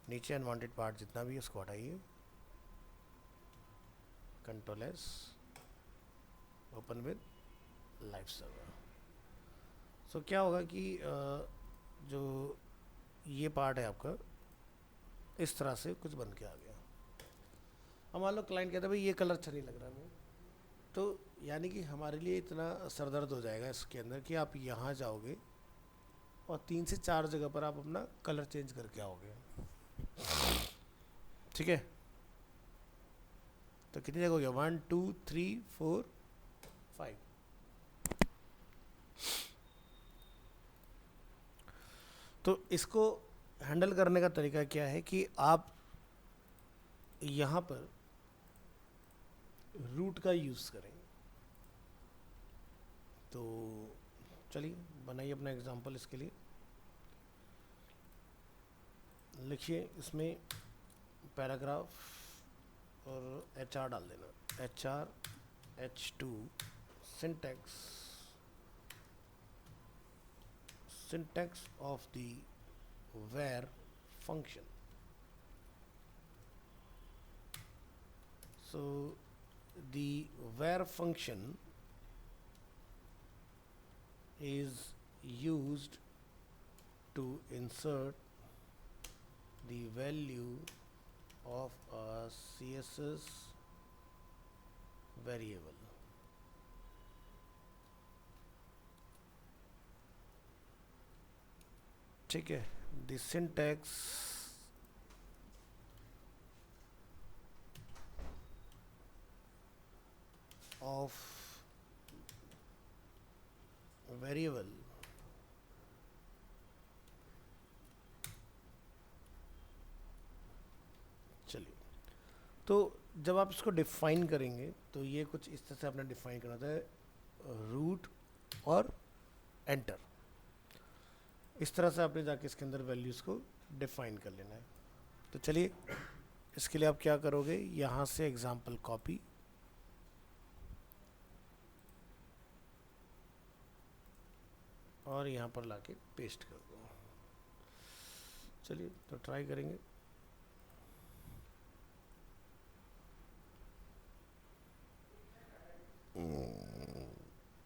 नीचे अनवांटेड पार्ट जितना भी है उसको हटाइए, Ctrl+S, open with live server. So क्या होगा कि जो ये पार्ट है आपका इस तरह से कुछ बन के आ गया। अब मान लो क्लाइंट कहता है भाई ये कलर अच्छा नहीं लग रहा है, तो यानी कि हमारे लिए इतना सरदर्द हो जाएगा इसके अंदर कि आप यहाँ जाओगे और 3 से 4 जगह पर आप अपना कलर चेंज करके आओगे, ठीक है। तो कितनी जगह हो गया, 1 2 3 4 5। तो इसको हैंडल करने का तरीका क्या है कि आप यहाँ पर रूट का यूज़ करें। तो चलिए बनाइए अपना एग्जांपल। इसके लिए लिखिए इसमें पैराग्राफ और HR डाल देना, HR H2 syntax of the where function. So the where function is used to insert the value of a CSS variable. ठीक है, the syntax of variable चलिए। तो जब आप इसको डिफाइन करेंगे तो ये कुछ इस तरह से आपने डिफाइन करना था, रूट और एंटर। इस तरह से आपने जाके इसके अंदर वैल्यूज़ को डिफाइन कर लेना है। तो चलिए इसके लिए आप क्या करोगे, यहाँ से एग्जाम्पल कॉपी, और यहाँ पर लाके पेस्ट कर दो। चलिए तो ट्राई करेंगे।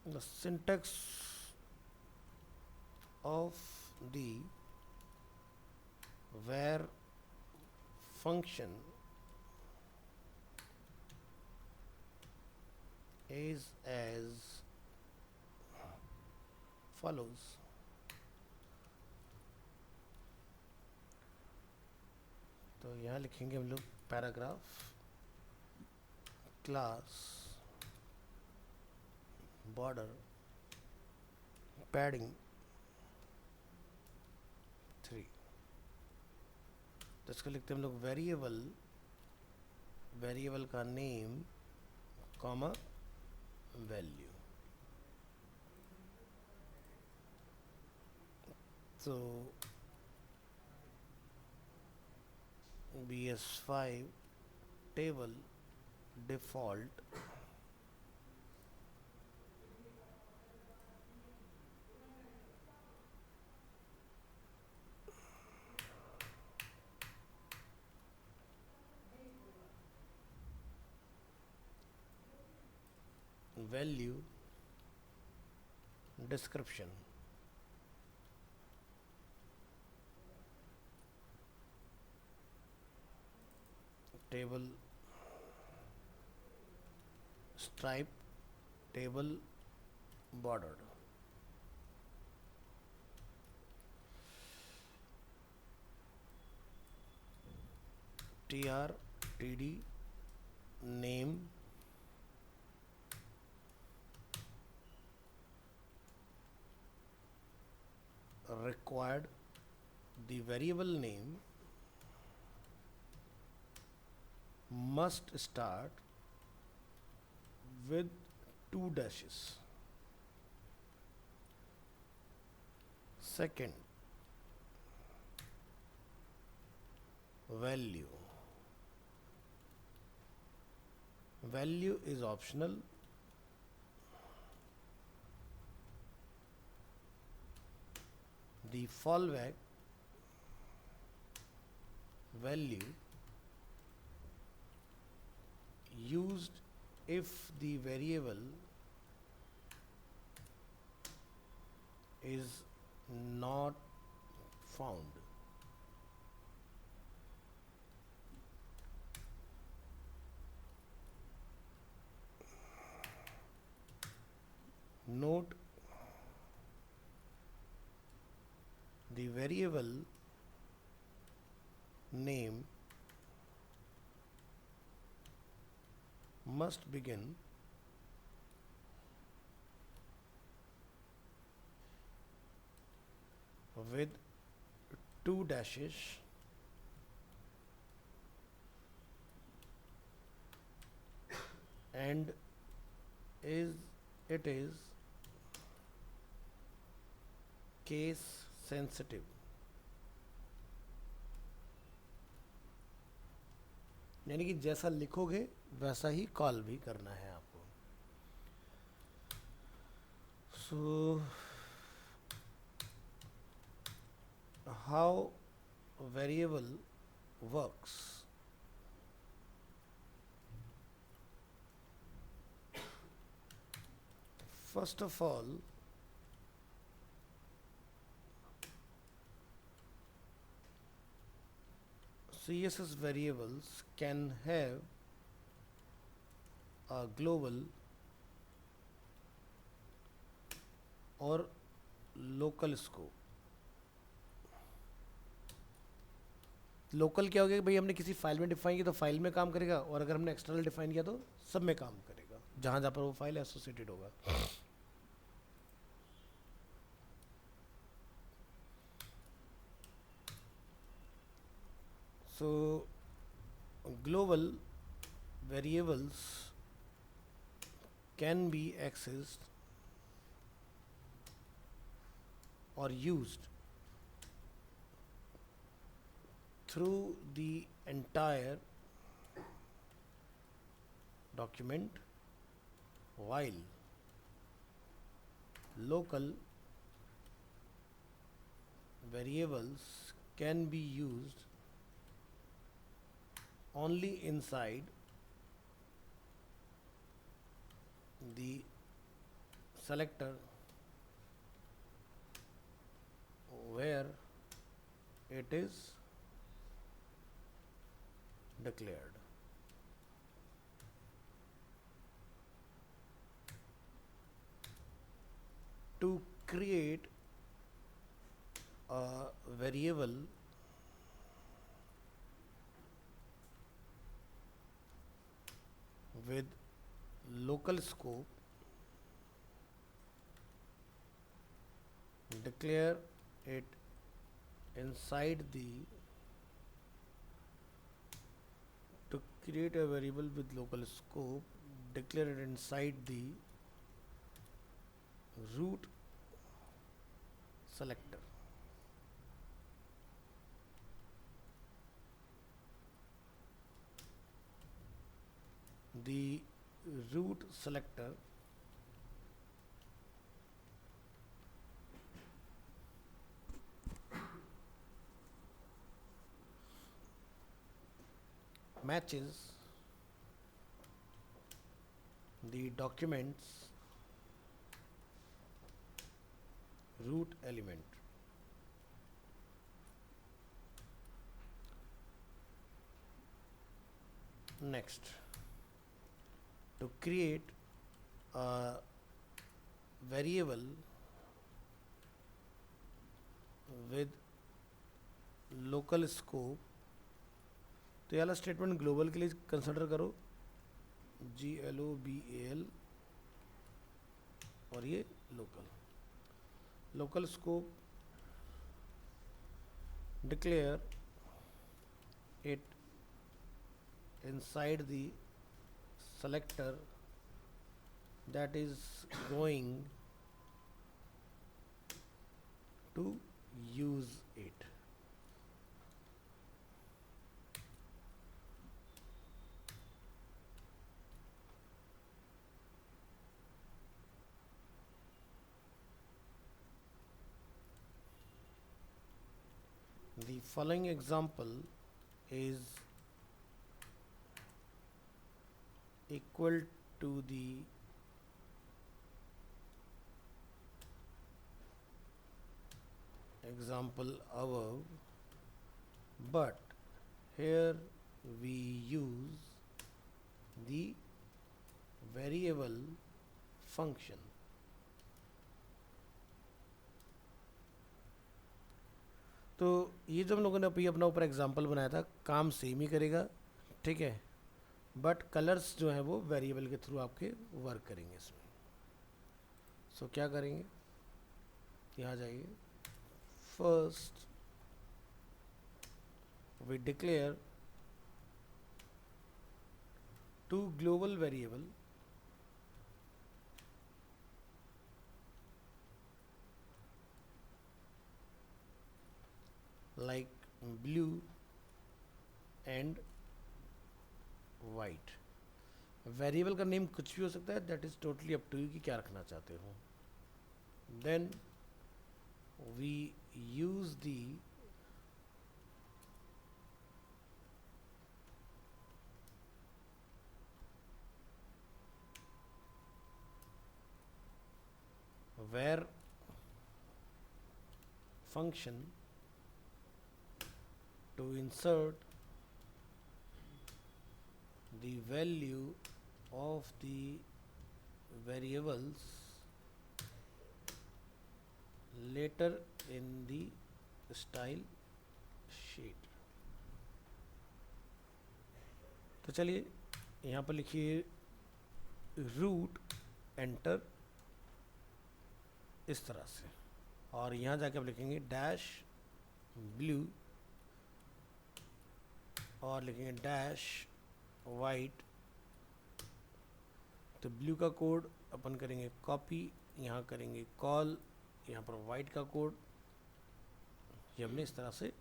The syntax of the var function is as follows. तो यहाँ लिखेंगे हम लोग पैराग्राफ क्लास बॉर्डर पैडिंग 3। तो इसको लिखते हैं हम लोग वेरिएबल का नेम कॉमा वैल्यू। तो BS5 table default value description table stripe table bordered. TR/TD name required the variable name must start with 2 dashes. Second, value is optional. The fallback value used if the variable is not found. Note, the variable name must begin with 2 dashes and it is case sensitive. यानी कि जैसा लिखोगे वैसा ही call भी करना है आपको। So how variable works. First of all, CSS variables can have a global or local scope। Local क्या हो गया कि भाई हमने किसी फाइल में डिफाइन किया तो फाइल में काम करेगा, और अगर हमने एक्सटर्नल डिफाइन किया तो सब में काम करेगा जहाँ जहाँ पर वो फाइल एसोसिएटेड होगा। So global variables can be accessed or used through the entire document, while local variables can be used only inside the selector where it is declared. To create a variable with local scope, declare it inside the to create a variable with local scope, declare it inside the root selector. The root selector matches the document's root element. Next, to create a variable with local scope, तो ये वाला statement global के लिए consider करो, GLOBAL, और ये local scope, declare it inside the selector that is going to use it. The following example is equal to the example above, but here we use the variable function. तो ये जो हम लोगों ने अभी अपना ऊपर एग्जाम्पल बनाया था, काम सेम ही करेगा, ठीक है, बट कलर्स जो है वो वेरिएबल के थ्रू आपके वर्क करेंगे इसमें. सो क्या करेंगे, यहाँ जाइए, first we declare two global variable like blue and white. Variable का नेम कुछ भी हो सकता है, that is totally up to you कि क्या रखना चाहते हो. Then we use the where function to insert the value of the variables later in the style sheet. तो चलिए यहाँ पर लिखिए रूट एंटर इस तरह से, और यहाँ जाके आप लिखेंगे डैश ब्लू और लिखेंगे डैश वाइट. तो ब्लू का कोड अपन करेंगे कॉपी, यहाँ करेंगे कॉल, यहाँ पर वाइट का कोड ये हमने इस तरह से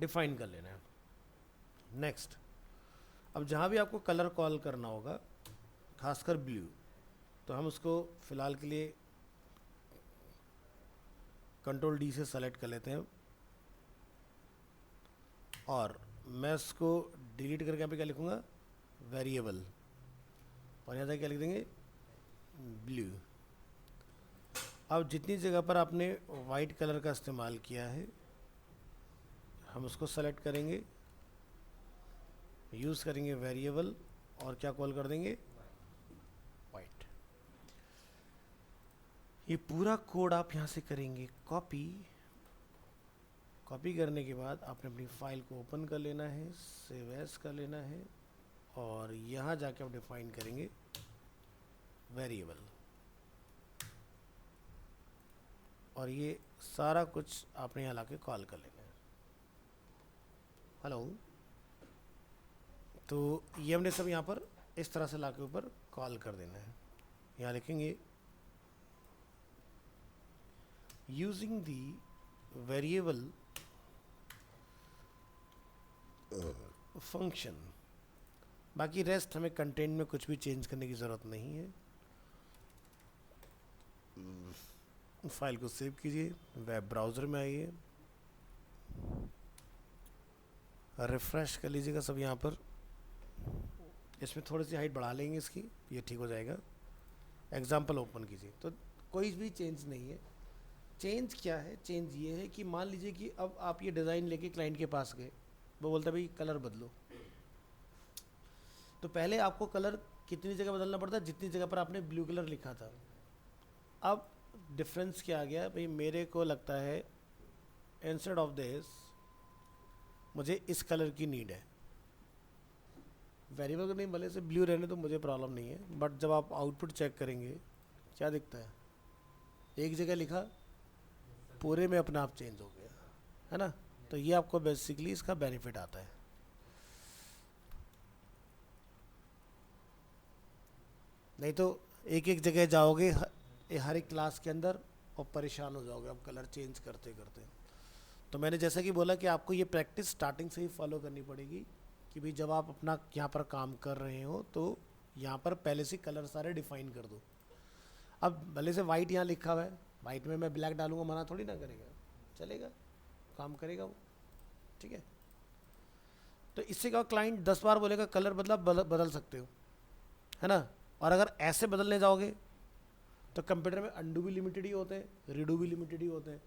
डिफाइन कर लेना है. नेक्स्ट, अब जहाँ भी आपको कलर कॉल करना होगा, खासकर ब्लू, तो हम उसको फ़िलहाल के लिए कंट्रोल डी से सेलेक्ट कर लेते हैं, और मैं इसको डिलीट करके यहाँ पे क्या लिखूँगा, वेरिएबल, और यहाँ तक क्या लिख देंगे, ब्लू। अब जितनी जगह पर आपने वाइट कलर का इस्तेमाल किया है हम उसको सेलेक्ट करेंगे, यूज़ करेंगे वेरिएबल और क्या कॉल कर देंगे, वाइट। ये पूरा कोड आप यहाँ से करेंगे कॉपी। कॉपी करने के बाद आपने अपनी फाइल को ओपन कर लेना है, सेव एज कर लेना है और यहाँ जाके आप डिफाइन करेंगे वेरिएबल और ये सारा कुछ आपने यहाँ लाके कॉल कर लेना है। हेलो, तो ये हमने सब यहाँ पर इस तरह से लाके ऊपर कॉल कर देना है। यहाँ लिखेंगे यूजिंग दी वेरिएबल फंक्शन। बाकी रेस्ट हमें कंटेंट में कुछ भी चेंज करने की ज़रूरत नहीं है। फाइल को सेव कीजिए, वेब ब्राउज़र में आइए, रिफ़्रेश कर लीजिएगा सब यहाँ पर। इसमें थोड़ी सी हाइट बढ़ा लेंगे इसकी, ये ठीक हो जाएगा। एग्जाम्पल ओपन कीजिए, तो कोई भी चेंज नहीं है। चेंज क्या है, चेंज ये है कि मान लीजिए कि अब आप ये डिज़ाइन लेके क्लाइंट के पास गए, वो बोलता है भाई कलर बदलो, तो पहले आपको कलर कितनी जगह बदलना पड़ता है, जितनी जगह पर आपने ब्लू कलर लिखा था। अब डिफरेंस क्या आ गया भाई, मेरे को लगता है इंस्टेड ऑफ दिस मुझे इस कलर की नीड है। वेरिएबल को नहीं, भले से ब्लू रहने तो मुझे प्रॉब्लम नहीं है, बट जब आप आउटपुट चेक करेंगे क्या दिखता है, एक जगह लिखा पूरे में अपने आप चेंज हो गया, है ना। तो ये आपको बेसिकली इसका बेनिफिट आता है। नहीं तो एक एक जगह जाओगे हर एक क्लास के अंदर और परेशान हो जाओगे आप कलर चेंज करते करते। तो मैंने जैसा कि बोला कि आपको ये प्रैक्टिस स्टार्टिंग से ही फॉलो करनी पड़ेगी कि भाई जब आप अपना यहाँ पर काम कर रहे हो तो यहाँ पर पहले से कलर सारे डिफाइन कर दो। अब भले से वाइट यहाँ लिखा हुआ है, वाइट में मैं ब्लैक डालूंगा, मना थोड़ी ना करेगा, चलेगा, काम करेगा वो, ठीक है। तो इससे क्या, क्लाइंट 10 बार बोलेगा कलर बदला, बदल सकते हो, है ना। और अगर ऐसे बदलने जाओगे तो कंप्यूटर में अंडू भी लिमिटेड ही होते हैं, रीडू भी लिमिटेड ही होते हैं,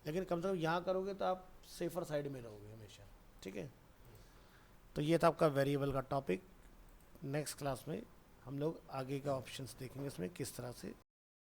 लेकिन कम से कम यहाँ करोगे तो आप सेफर साइड में रहोगे हमेशा, ठीक है। तो ये था आपका वेरिएबल का टॉपिक। नेक्स्ट क्लास में हम लोग आगे का ऑप्शंस देखेंगे इसमें किस तरह से